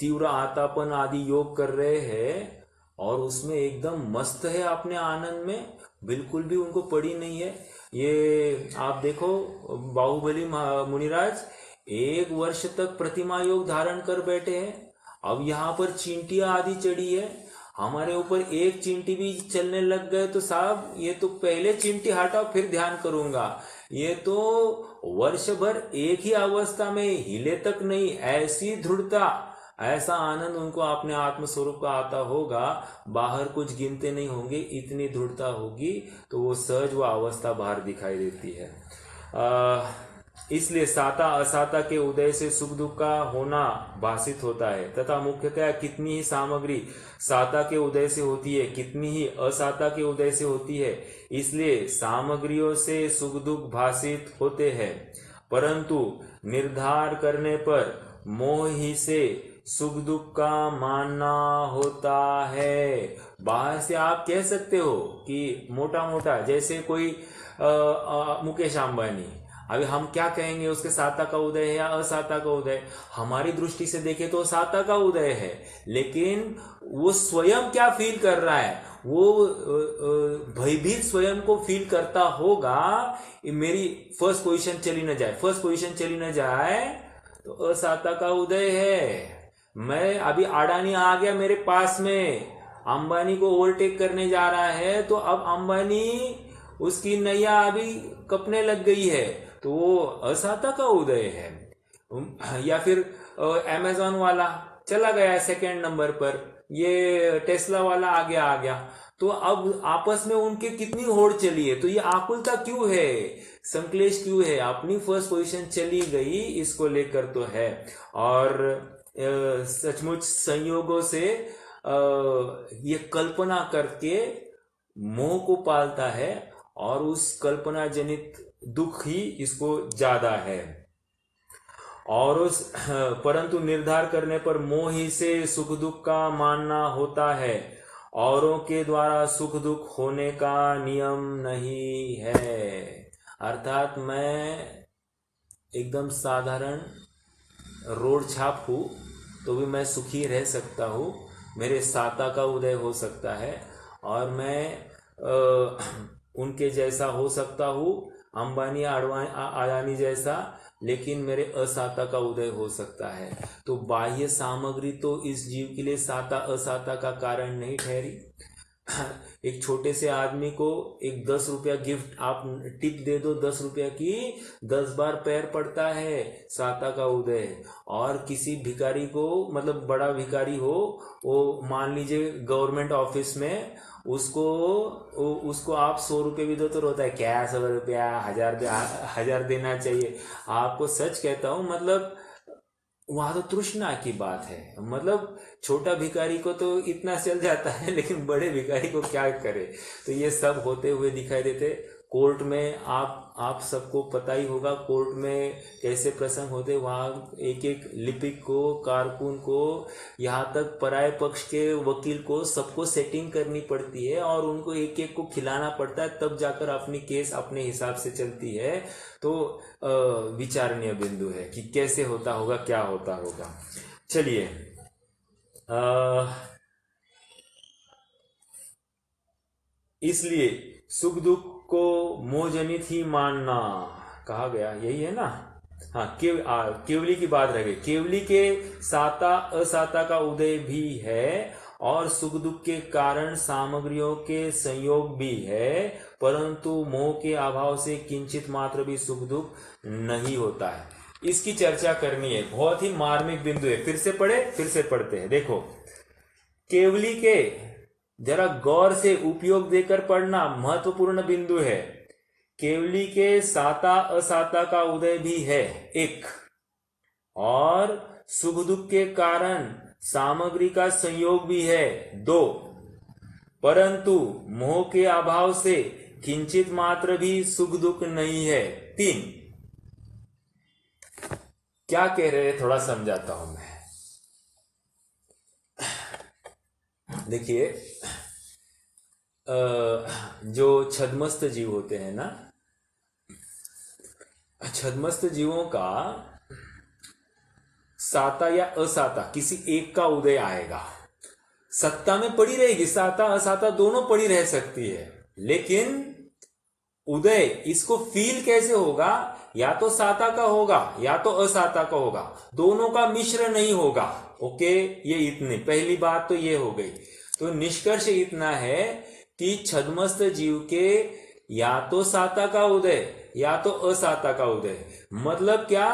Speaker 1: तीव्र आतापन आदि योग कर रहे हैं और उसमें एकदम मस्त है अपने आनंद में, बिल्कुल भी उनको पड़ी नहीं है। ये आप देखो, बाहुबली मुनिराज 1 वर्ष तक प्रतिमा योग धारण कर बैठे हैं। अब यहाँ पर चींटियां आदि चढ़ी है, हमारे ऊपर एक चींटी भी चलने लग गए तो साहब ये तो पहले चींटी हटाओ फिर ध्यान करूंगा। ये तो वर्ष भर एक ही अवस्था में हिले तक नहीं, ऐसी दृढ़ता, ऐसा आनंद उनको अपने आत्म स्वरूप का आता होगा, बाहर कुछ गिनते नहीं होंगे, इतनी दृढ़ता होगी तो वो सहज वो अवस्था बाहर दिखाई देती है। इसलिए साता असाता के उदय से सुख दुख का होना भाषित होता है, तथा मुख्यतः कितनी ही सामग्री साता के उदय से होती है, कितनी ही असाता के उदय से होती है, इसलिए सामग्रियों से सुख दुख भाषित होते हैं। परंतु निर्धार करने पर मोह ही से सुख दुख का मानना होता है। बाहर से आप कह सकते हो कि मोटा मोटा, जैसे कोई मुकेश अंबानी, अभी हम क्या कहेंगे उसके साता का उदय है या असाता का उदय। हमारी दृष्टि से देखें तो साता का उदय है, लेकिन वो स्वयं क्या फील कर रहा है, वो भयभीत स्वयं को फील करता होगा। मेरी फर्स्ट पोजीशन चली न जाए, फर्स्ट पोजीशन चली न जाए तो असाता का उदय है। मैं अभी अडानी आ गया मेरे पास में, अंबानी को ओवरटेक करने जा रहा है, तो अब अंबानी उसकी नैया अभी कपने लग गई है, तो वो असाता का उदय है। या फिर अमेज़न वाला चला गया सेकंड नंबर पर, ये टेस्ला वाला आगे आ गया, तो अब आपस में उनके कितनी होड़ चली है, तो ये आकुलता क्यों है, संक्लेश क्यों है, अपनी फर्स्ट पोजीशन चली गई इसको लेकर तो है। और सचमुच संयोगों से ये कल्पना करके मोह को पालता है, और उस कल्पना जनित दुख ही इसको ज्यादा है। और उस परंतु निर्धार करने पर मोह ही से सुख दुख का मानना होता है, औरों के द्वारा सुख दुख होने का नियम नहीं है। अर्थात मैं एकदम साधारण रोड छाप हूं तो भी मैं सुखी रह सकता हूं, मेरे साता का उदय हो सकता है, और मैं उनके जैसा हो सकता हूं, अंबानी अडानी जैसा, लेकिन मेरे असाता का उदय हो सकता है। तो बाह्य सामग्री तो इस जीव के लिए साता असाता का कारण नहीं ठहरी। एक छोटे से आदमी को एक 10 रुपया गिफ्ट आप टिप दे दो, 10 रुपया की, 10 बार पैर पड़ता है साता का उदय। और किसी भिखारी को, मतलब बड़ा भिखारी हो, वो मान लीजिए गवर्नमेंट ऑफिस में, उसको आप 100 रुपये भी दो तो रोता है, क्या 100 रुपया, 1000 देना चाहिए। आपको सच कहता हूं, मतलब वहां तो तृष्णा की बात है। मतलब छोटा भिखारी को तो इतना चल जाता है, लेकिन बड़े भिखारी को क्या करे। तो ये सब होते हुए दिखाई देते। कोर्ट में आप सबको पता ही होगा कोर्ट में कैसे प्रसंग होते। वहां एक एक लिपिक को, कारकुन को, यहाँ तक पराये पक्ष के वकील को, सबको सेटिंग करनी पड़ती है और उनको एक एक को खिलाना पड़ता है, तब जाकर अपनी केस अपने हिसाब से चलती है। तो विचारणीय बिंदु है कि कैसे होता होगा, क्या होता होगा। चलिए, इसलिए सुख दुख को मोहजनित ही मानना कहा गया, यही है ना। हाँ, केवली की बात रह गई। केवली के साता असाता का उदय भी है और सुख दुख के कारण सामग्रियों के संयोग भी है, परंतु मोह के अभाव से किंचित मात्र भी सुख दुख नहीं होता है। इसकी चर्चा करनी है, बहुत ही मार्मिक बिंदु है। फिर से पढ़ते हैं। देखो, केवली के जरा गौर से उपयोग देकर पढ़ना महत्वपूर्ण बिंदु है। केवली के साता असाता का उदय भी है एक, और सुख दुख के कारण सामग्री का संयोग भी है दो, परंतु मोह के अभाव से किंचित मात्र भी सुख दुख नहीं है तीन। क्या कह रहे हैं, थोड़ा समझाता हूं मैं। देखिए, जो छद्मस्त जीव होते हैं ना, छद्मस्त जीवों का साता या असाता किसी एक का उदय आएगा। सत्ता में पड़ी रहेगी, साता असाता दोनों पड़ी रह सकती है, लेकिन उदय इसको फील कैसे होगा, या तो साता का होगा या तो असाता का होगा, दोनों का मिश्र नहीं होगा। ओके, ये इतनी पहली बात तो ये हो गई। तो निष्कर्ष इतना है कि छद्मस्त जीव के या तो साता का उदय या तो असाता का उदय। मतलब क्या,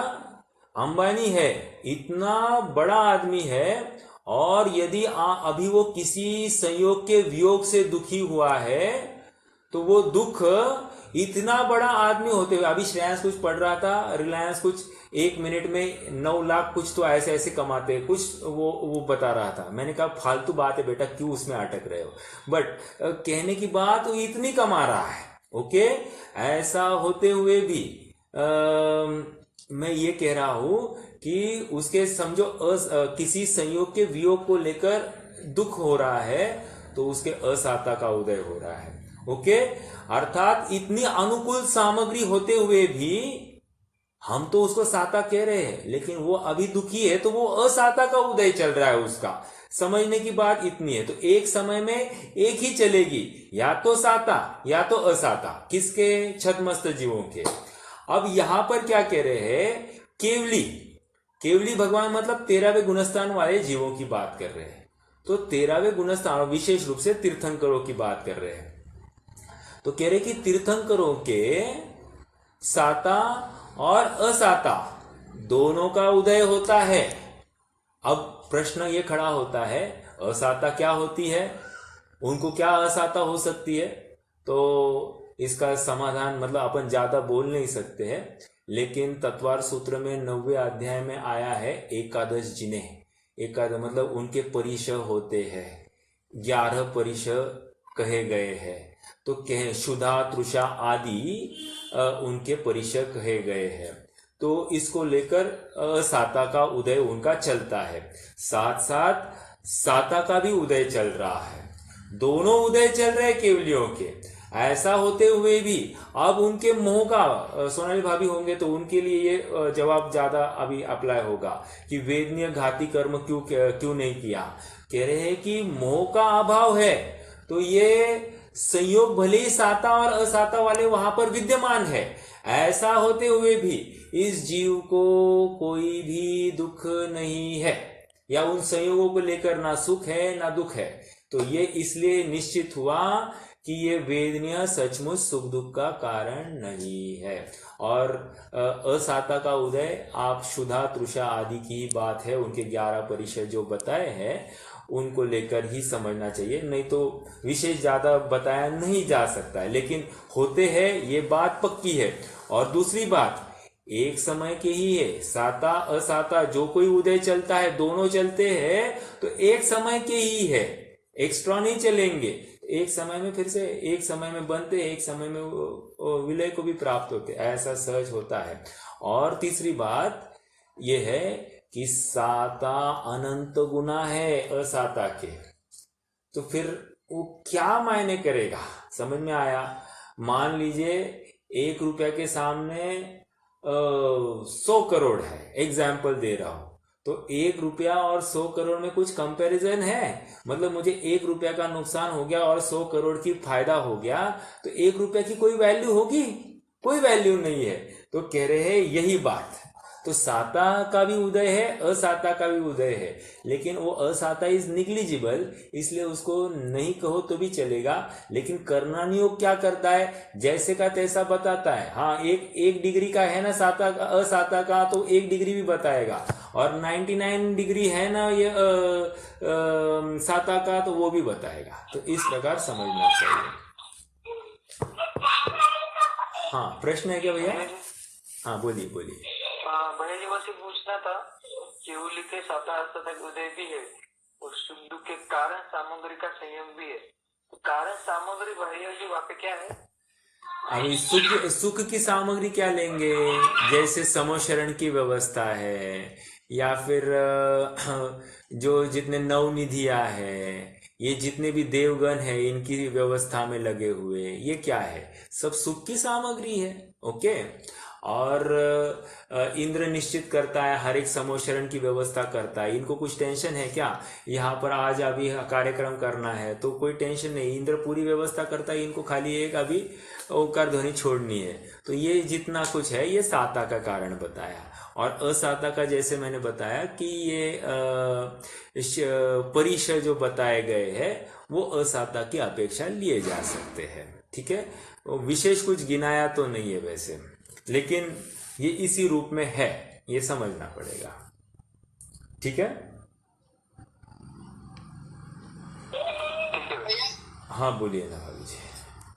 Speaker 1: अंबानी है, इतना बड़ा आदमी है, और यदि अभी वो किसी संयोग के वियोग से दुखी हुआ है, तो वो दुख इतना बड़ा आदमी होते हुए, अभी श्रेयांश कुछ पढ़ रहा था, रिलायंस कुछ 1 मिनट में 9 लाख कुछ तो ऐसे कमाते हैं, कुछ वो बता रहा था। मैंने कहा फालतू बात है बेटा, क्यों उसमें अटक रहे हो। बट कहने की बात, वो इतनी कमा रहा है। ओके, ऐसा होते हुए भी मैं ये कह रहा हूं कि उसके समझो किसी संयोग के वियोग को लेकर दुख हो रहा है, तो उसके असाता का उदय हो रहा है। ओके, अर्थात इतनी अनुकूल सामग्री होते हुए भी हम तो उसको साता कह रहे हैं, लेकिन वो अभी दुखी है, तो वो असाता का उदय चल रहा है उसका। समझने की बात इतनी है। तो एक समय में एक ही चलेगी, या तो साता या तो असाता, किसके, छद्मस्त जीवों के। अब यहां पर क्या कह रहे हैं, केवली भगवान मतलब 13वें गुणस्थान वाले जीवों की बात कर रहे हैं। तो 13वें गुणस्थान, विशेष रूप से तीर्थंकरों की बात कर रहे हैं। तो कह रहे कि तीर्थंकरों के साता और असाता दोनों का उदय होता है। अब प्रश्न ये खड़ा होता है, असाता क्या होती है, उनको क्या असाता हो सकती है। तो इसका समाधान, मतलब अपन ज्यादा बोल नहीं सकते हैं, लेकिन तत्वार सूत्र में 9वें अध्याय में आया है, एकादश जिन्हें, एकादश मतलब उनके परिशह होते हैं, 11 परिशह कहे गए हैं। तो कहे शुद्धा, तृषा आदि उनके परिशह कहे गए हैं। तो इसको लेकर साता का उदय उनका चलता है, साथ साथ साता का भी उदय चल रहा है, दोनों उदय चल रहे हैं केवलियों के। ऐसा होते हुए भी अब उनके मोह का, सोनाली भाभी होंगे तो उनके लिए ये जवाब ज्यादा अभी अप्लाई होगा कि वेदनीय घाती कर्म क्यों नहीं किया। कह रहे हैं कि मोह का अभाव है, तो ये संयोग भले ही साता और असाता वाले वहां पर विद्यमान है, ऐसा होते हुए भी इस जीव को कोई भी दुख नहीं है, या उन संयोगों को लेकर ना सुख है ना दुख है। तो ये इसलिए निश्चित हुआ कि ये वेदनीय सचमुच सुख दुख का कारण नहीं है। और असाता का उदय आप क्षुधा तृषा आदि की बात है, उनके 11 परिचय जो बताए हैं उनको लेकर ही समझना चाहिए, नहीं तो विशेष ज्यादा बताया नहीं जा सकता है, लेकिन होते हैं ये बात पक्की है। और दूसरी बात, एक समय के ही है, साता असाता जो कोई उदय चलता है दोनों चलते हैं तो एक समय के ही है, एक्स्ट्रा नहीं चलेंगे। एक समय में फिर से एक समय में बनते, एक समय में विलय को भी प्राप्त होते, ऐसा सहज होता है। और तीसरी बात यह है कि साता अनंत गुना है असाता के, तो फिर वो क्या मायने करेगा, समझ में आया। मान लीजिए 1 रुपया के सामने 100 करोड़ है, एग्जाम्पल दे रहा हूं, तो 1 रुपया और 100 करोड़ में कुछ कंपैरिजन है? मतलब मुझे 1 रुपया का नुकसान हो गया और 100 करोड़ की फायदा हो गया, तो 1 रुपया की कोई वैल्यू होगी? कोई वैल्यू नहीं है। तो कह रहे हैं यही बात, तो साता का भी उदय है, असाता का भी उदय है, लेकिन वो असाता इज निग्लिजिबल, इसलिए उसको नहीं कहो तो भी चलेगा। लेकिन करना नियोग क्या करता है, जैसे का तैसा बताता है। हाँ, एक डिग्री का है ना साता का, असाता का, तो 1 डिग्री भी बताएगा, और 99 डिग्री है ना ये साता का, तो वो भी बताएगा। तो इस प्रकार समझना चाहिए। हाँ, प्रश्न है क्या भैया? हाँ, बोलिए बोलिए।
Speaker 3: भैया जी बस ये पूछना था कि वो लिखे साता असाता का उदय भी है और सुख दुख के कारण सामग्री का संयम भी है, तो कारण सामग्री भैया जी वहाँ पे क्या है?
Speaker 1: अभी सुख की सामग्री क्या लेंगे, जैसे समोशरण की व्यवस्था है, या फिर जो जितने नवनिधियां है, ये जितने भी देवगण है इनकी व्यवस्था में लगे हुए, ये क्या है, सब सुख की सामग्री है। ओके। और इंद्र निश्चित करता है, हर एक समोशरण की व्यवस्था करता है। इनको कुछ टेंशन है क्या, यहाँ पर आज अभी कार्यक्रम करना है तो कोई टेंशन नहीं, इंद्र पूरी व्यवस्था करता है, इनको खाली एक अभी ओंकार ध्वनि छोड़नी है। तो ये जितना कुछ है ये साता का कारण बताया। और असाता का जैसे मैंने बताया कि ये परिचय जो बताए गए हैं वो असाता की अपेक्षा लिए जा सकते हैं। ठीक है, विशेष कुछ गिनाया तो नहीं है वैसे, लेकिन ये इसी रूप में है, ये समझना पड़ेगा। ठीक है, हाँ बोलिए ना भाभी जी।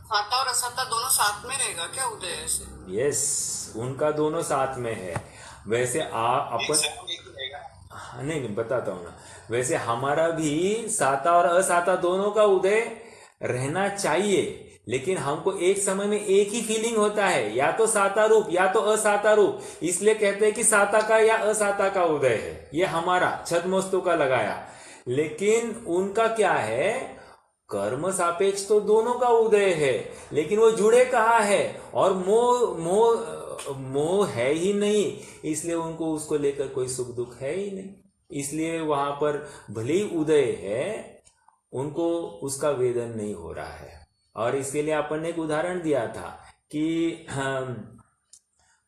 Speaker 4: साता और असाता दोनों साथ में रहेगा क्या उदय से?
Speaker 1: यस, उनका दोनों साथ में है। वैसे अपन नहीं बताता हूं ना, वैसे हमारा भी साता और असाता दोनों का उदय रहना चाहिए, लेकिन हमको एक समय में एक ही फीलिंग होता है, या तो साता रूप या तो असाता रूप, इसलिए कहते हैं कि साता का या असाता का उदय है। ये हमारा छद्मस्तु का लगाया, लेकिन उनका क्या है, कर्म सापेक्ष तो दोनों का उदय है, लेकिन वो जुड़े कहाँ है, और मोह है ही नहीं, इसलिए उनको उसको लेकर कोई सुख दुख है ही नहीं। इसलिए वहां पर भले ही उदय है, उनको उसका वेदन नहीं हो रहा है। और इसके लिए अपन ने एक उदाहरण दिया था कि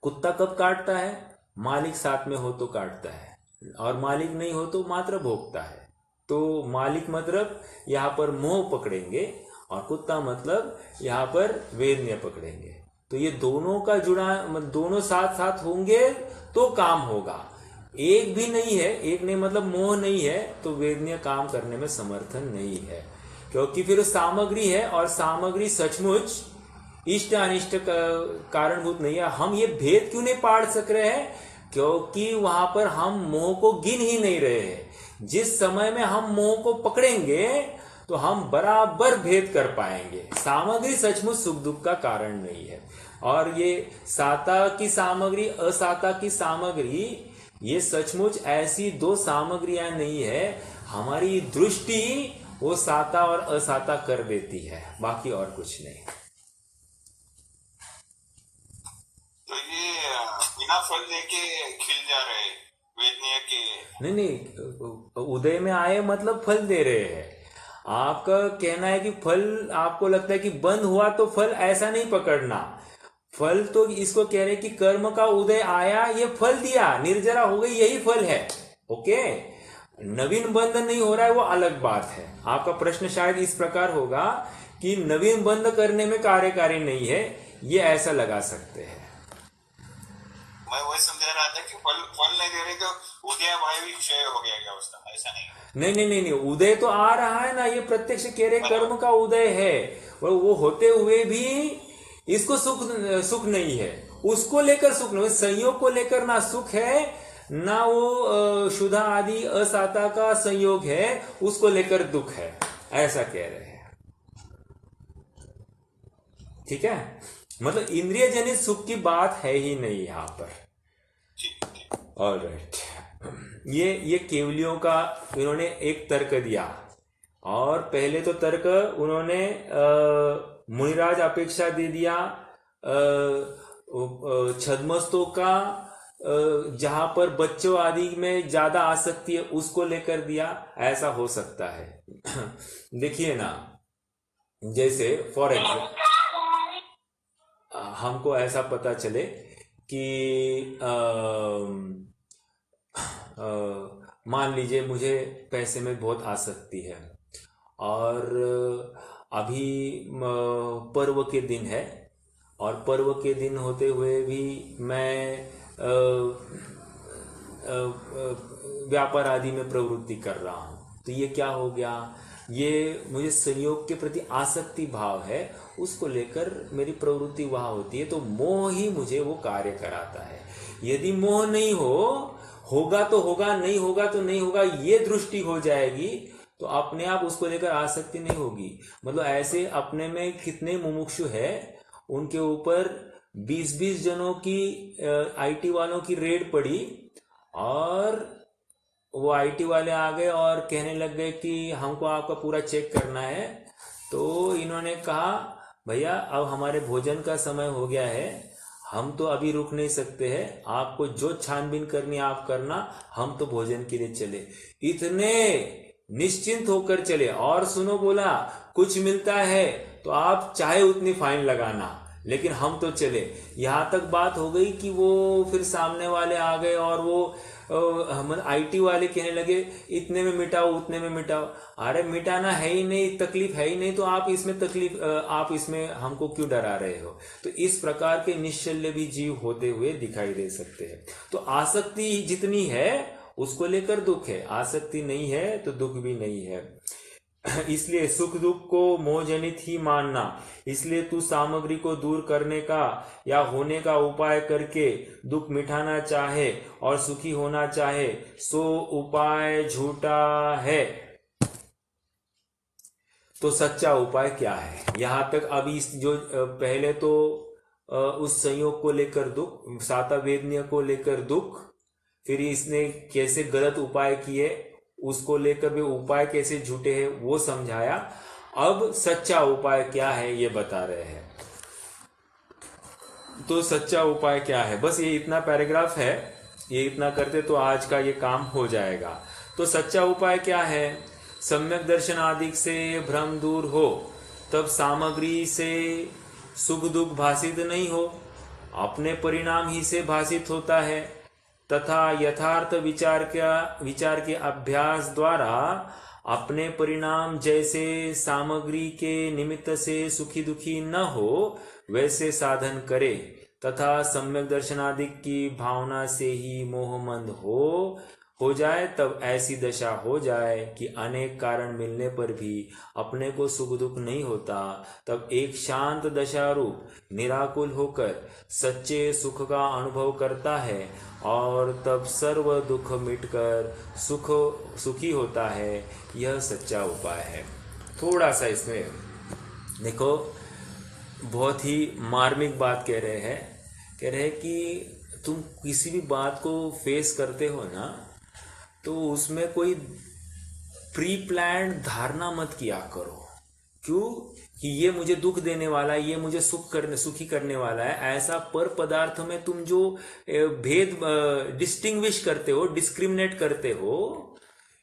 Speaker 1: कुत्ता कब काटता है, मालिक साथ में हो तो काटता है, और मालिक नहीं हो तो मात्र भोगता है। तो मालिक मतलब यहाँ पर मोह पकड़ेंगे, और कुत्ता मतलब यहाँ पर वेदनीय पकड़ेंगे। तो ये दोनों का जुड़ा, दोनों साथ साथ होंगे तो काम होगा। एक भी नहीं है, एक नहीं मतलब मोह नहीं है, तो वेदनीय काम करने में समर्थन नहीं है, क्योंकि फिर सामग्री है, और सामग्री सचमुच इष्ट अनिष्ट कारणभूत नहीं है। हम ये भेद क्यों नहीं पाड़ सक रहे हैं, क्योंकि वहां पर हम मोह को गिन ही नहीं रहे हैं। जिस समय में हम मोह को पकड़ेंगे तो हम बराबर भेद कर पाएंगे। सामग्री सचमुच सुख दुख का कारण नहीं है। और ये साता की सामग्री, असाता की सामग्री, ये सचमुच ऐसी दो सामग्रियां नहीं है, हमारी दृष्टि वो साता और असाता कर देती है, बाकी और कुछ नहीं।
Speaker 5: तो ये बिना फल लेके खिल जा रहे वेदनीय के
Speaker 1: नहीं, उदय में आए मतलब फल दे रहे हैं। आपका कहना है कि फल, आपको लगता है कि बंद हुआ तो फल, ऐसा नहीं पकड़ना। फल तो इसको कह रहे कि कर्म का उदय आया, ये फल दिया, निर्जरा हो गई, यही फल है। ओके, नवीन बंध नहीं हो रहा है वो अलग बात है। आपका प्रश्न शायद इस प्रकार होगा कि नवीन बंध करने में कार्यकारी नहीं है, ये ऐसा लगा सकते हैं।
Speaker 5: मैं वही समझा रहा था कि फल नहीं दे रहे तो उदय भाई क्षय हो गया क्या उसका, ऐसा नहीं।
Speaker 1: नहीं नहीं नहीं नहीं, उदय तो आ रहा है ना, ये प्रत्यक्ष कह रहे कर्म का उदय है, वो होते हुए भी इसको सुख नहीं है, उसको लेकर सुख नहीं, संयोग को लेकर ना सुख है ना वो शुद्धा आदि असाता का संयोग है, उसको लेकर दुख है, ऐसा कह रहे हैं। ठीक है, मतलब इंद्रिय जनित सुख की बात है ही नहीं यहां पर। ऑलराइट, ये केवलियों का इन्होंने एक तर्क दिया, और पहले तो तर्क उन्होंने मुनिराज अपेक्षा दे दिया छद्मस्तों का, जहां पर बच्चों आदि में ज्यादा आसक्ति है उसको लेकर दिया, ऐसा हो सकता है। देखिए ना, जैसे फॉर एग्जाम्पल हमको ऐसा पता चले कि मान लीजिए मुझे पैसे में बहुत आसक्ति है, और अभी पर्व के दिन है, और पर्व के दिन होते हुए भी मैं व्यापार आदि में प्रवृत्ति कर रहा हूं, तो ये क्या हो गया, ये मुझे संयोग के प्रति आसक्ति भाव है, उसको लेकर मेरी प्रवृत्ति वहां होती है, तो मोह ही मुझे वो कार्य कराता है। यदि मोह नहीं होगा तो होगा, नहीं होगा तो नहीं होगा, ये दृष्टि हो जाएगी, तो अपने आप उसको लेकर आसक्ति नहीं होगी। मतलब ऐसे अपने में कितने मुमुक्षु है, उनके ऊपर 20-20 जनों की आईटी वालों की रेड पड़ी, और वो आईटी वाले आ गए और कहने लग गए कि हमको आपका पूरा चेक करना है। तो इन्होंने कहा भैया अब हमारे भोजन का समय हो गया है, हम तो अभी रुक नहीं सकते हैं, आपको जो छानबीन करनी आप करना, हम तो भोजन के लिए चले। इतने निश्चिंत होकर चले, और सुनो बोला कुछ मिलता है तो आप चाहे उतनी फाइन लगाना, लेकिन हम तो चले। यहां तक बात हो गई कि वो फिर सामने वाले आ गए, और वो हम आईटी वाले कहने लगे इतने में मिटाओ, उतने में मिटाओ। अरे मिटाना है ही नहीं, तकलीफ है ही नहीं, तो आप इसमें हमको क्यों डरा रहे हो। तो इस प्रकार के निश्चल्य भी जीव होते हुए दिखाई दे सकते हैं। तो आसक्ति जितनी है उसको लेकर दुख है, आसक्ति नहीं है तो दुख भी नहीं है। इसलिए सुख दुख को मोहजनित ही मानना। इसलिए तू सामग्री को दूर करने का या होने का उपाय करके दुख मिटाना चाहे और सुखी होना चाहे, सो उपाय झूठा है। तो सच्चा उपाय क्या है? यहां तक अभी जो पहले तो उस संयोग को लेकर दुख, साता वेदनीय को लेकर दुख, फिर इसने कैसे गलत उपाय किए उसको लेकर भी उपाय कैसे झूठे हैं वो समझाया। अब सच्चा उपाय क्या है ये बता रहे हैं। तो सच्चा उपाय क्या है, बस ये इतना पैराग्राफ है, ये इतना करते तो आज का ये काम हो जाएगा। तो सच्चा उपाय क्या है? सम्यक दर्शन आदि से भ्रम दूर हो, तब सामग्री से सुख दुख भाषित नहीं हो, अपने परिणाम ही से भाषित होता है, तथा यथार्थ विचार के अभ्यास द्वारा अपने परिणाम जैसे सामग्री के निमित्त से सुखी दुखी न हो वैसे साधन करे, तथा सम्यक दर्शनादि की भावना से ही मोहमंद हो जाए, तब ऐसी दशा हो जाए कि अनेक कारण मिलने पर भी अपने को सुख दुख नहीं होता, तब एक शांत दशा रूप निराकुल होकर सच्चे सुख का अनुभव करता है, और तब सर्व दुख मिटकर सुखी होता है। यह सच्चा उपाय है। थोड़ा सा इसमें देखो, बहुत ही मार्मिक बात कह रहे हैं कि तुम किसी भी बात को फेस करते हो ना, तो उसमें कोई प्री प्लान्ड धारणा मत किया करो। क्यों? कि ये मुझे दुख देने वाला है, ये मुझे सुखी करने वाला है। ऐसा पर पदार्थ में तुम जो भेद डिस्टिंग्विश करते हो, डिस्क्रिमिनेट करते हो,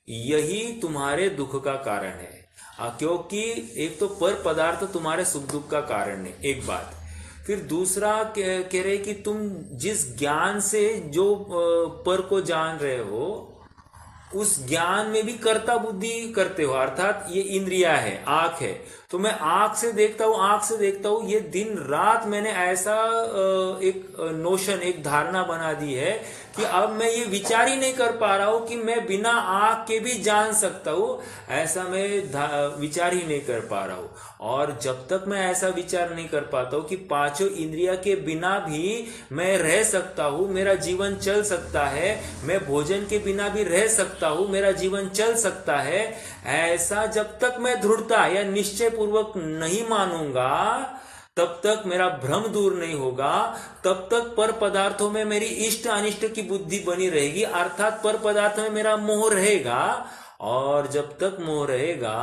Speaker 1: यही तुम्हारे दुख का कारण है। क्योंकि एक तो पर पदार्थ तुम्हारे सुख दुख का कारण है, एक बात। फिर दूसरा कह रहे कि तुम जिस ज्ञान से जो पर को जान रहे हो, उस ज्ञान में भी कर्ता बुद्धि करते हो, अर्थात ये इंद्रिया है, आंख है, तो मैं आंख से देखता हूं, ये दिन रात मैंने ऐसा एक नोशन, एक धारणा बना दी है कि अब मैं ये विचार ही नहीं कर पा रहा हूं कि मैं बिना आंख के भी जान सकता हूं, ऐसा मैं विचार ही नहीं कर पा रहा हूं। और जब तक मैं ऐसा विचार नहीं कर पाता हूं कि पांचों इंद्रिया के बिना भी मैं रह सकता हूं, मेरा जीवन चल सकता है, मैं भोजन के बिना भी रह सकता हूं, मेरा जीवन चल सकता है, ऐसा जब तक मैं दृढ़ता या निश्चय पूर्वक नहीं मानूंगा, तब तक मेरा भ्रम दूर नहीं होगा, तब तक पर पदार्थों में मेरी इष्ट अनिष्ट की बुद्धि बनी रहेगी, अर्थात पर पदार्थ में मेरा मोह रहेगा। और जब तक मोह रहेगा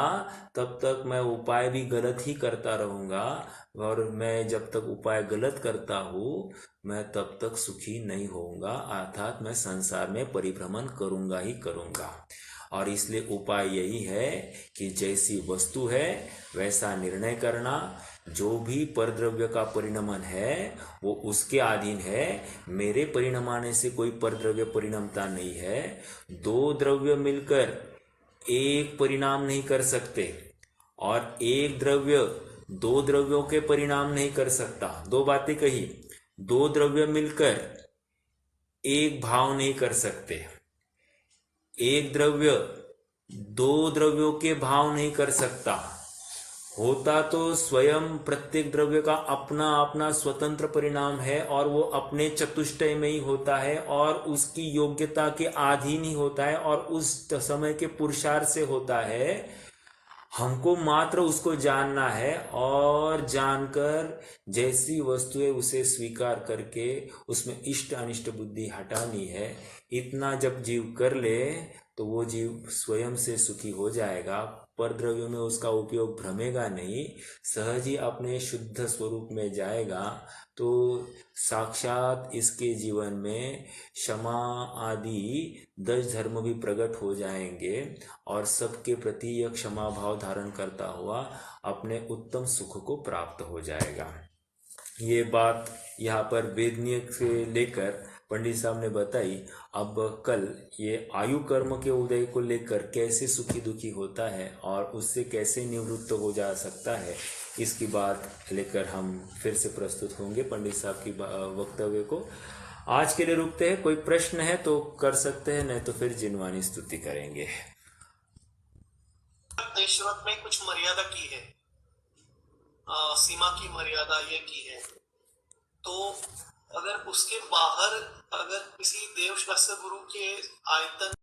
Speaker 1: तब तक मैं उपाय भी गलत ही करता रहूंगा, और मैं जब तक उपाय गलत करता हूं मैं तब तक सुखी नहीं होऊंगा, अर्थात मैं संसार में परिभ्रमण करूंगा ही करूंगा। और इसलिए उपाय यही है कि जैसी वस्तु है वैसा निर्णय करना, जो भी परद्रव्य का परिणमन है वो उसके अधीन है, मेरे परिणमाने से कोई परद्रव्य परिणमता नहीं है। दो द्रव्य मिलकर एक परिणाम नहीं कर सकते, और एक द्रव्य दो द्रव्यों के परिणाम नहीं कर सकता। दो बातें कही, दो द्रव्य मिलकर एक भाव नहीं कर सकते, एक द्रव्य दो द्रव्यों के भाव नहीं कर सकता। होता तो स्वयं प्रत्येक द्रव्य का अपना अपना स्वतंत्र परिणाम है, और वो अपने चतुष्टय में ही होता है, और उसकी योग्यता के अधीन ही होता है, और उस समय के पुरुषार्थ से होता है। हमको मात्र उसको जानना है, और जानकर जैसी वस्तु है उसे स्वीकार करके उसमें इष्ट अनिष्ट बुद्धि हटानी है। इतना जब जीव कर ले तो वो जीव स्वयं से सुखी हो जाएगा, पर द्रव्यों में उसका उपयोग भ्रमेगा नहीं, सहज ही अपने शुद्ध स्वरूप में जाएगा। तो साक्षात इसके जीवन में क्षमा आदि 10 धर्म भी प्रकट हो जाएंगे, और सबके प्रति यह क्षमा भाव धारण करता हुआ अपने उत्तम सुख को प्राप्त हो जाएगा। ये बात यहाँ पर वेदनीय से लेकर पंडित साहब ने बताई। अब कल ये आयु कर्म के उदय को लेकर कैसे सुखी दुखी होता है और उससे कैसे निवृत्त हो जा सकता है, इसकी बात लेकर हम फिर से प्रस्तुत होंगे पंडित साहब की वक्तव्य को। आज के लिए रुकते हैं। कोई प्रश्न है तो कर सकते हैं, नहीं तो फिर जिनवानी स्तुति करेंगे।
Speaker 2: ईश्वर में कुछ मर्यादा की है, सीमा की मर्यादा ये की है, तो अगर उसके बाहर अगर किसी देव शास्त्र गुरु के आयतन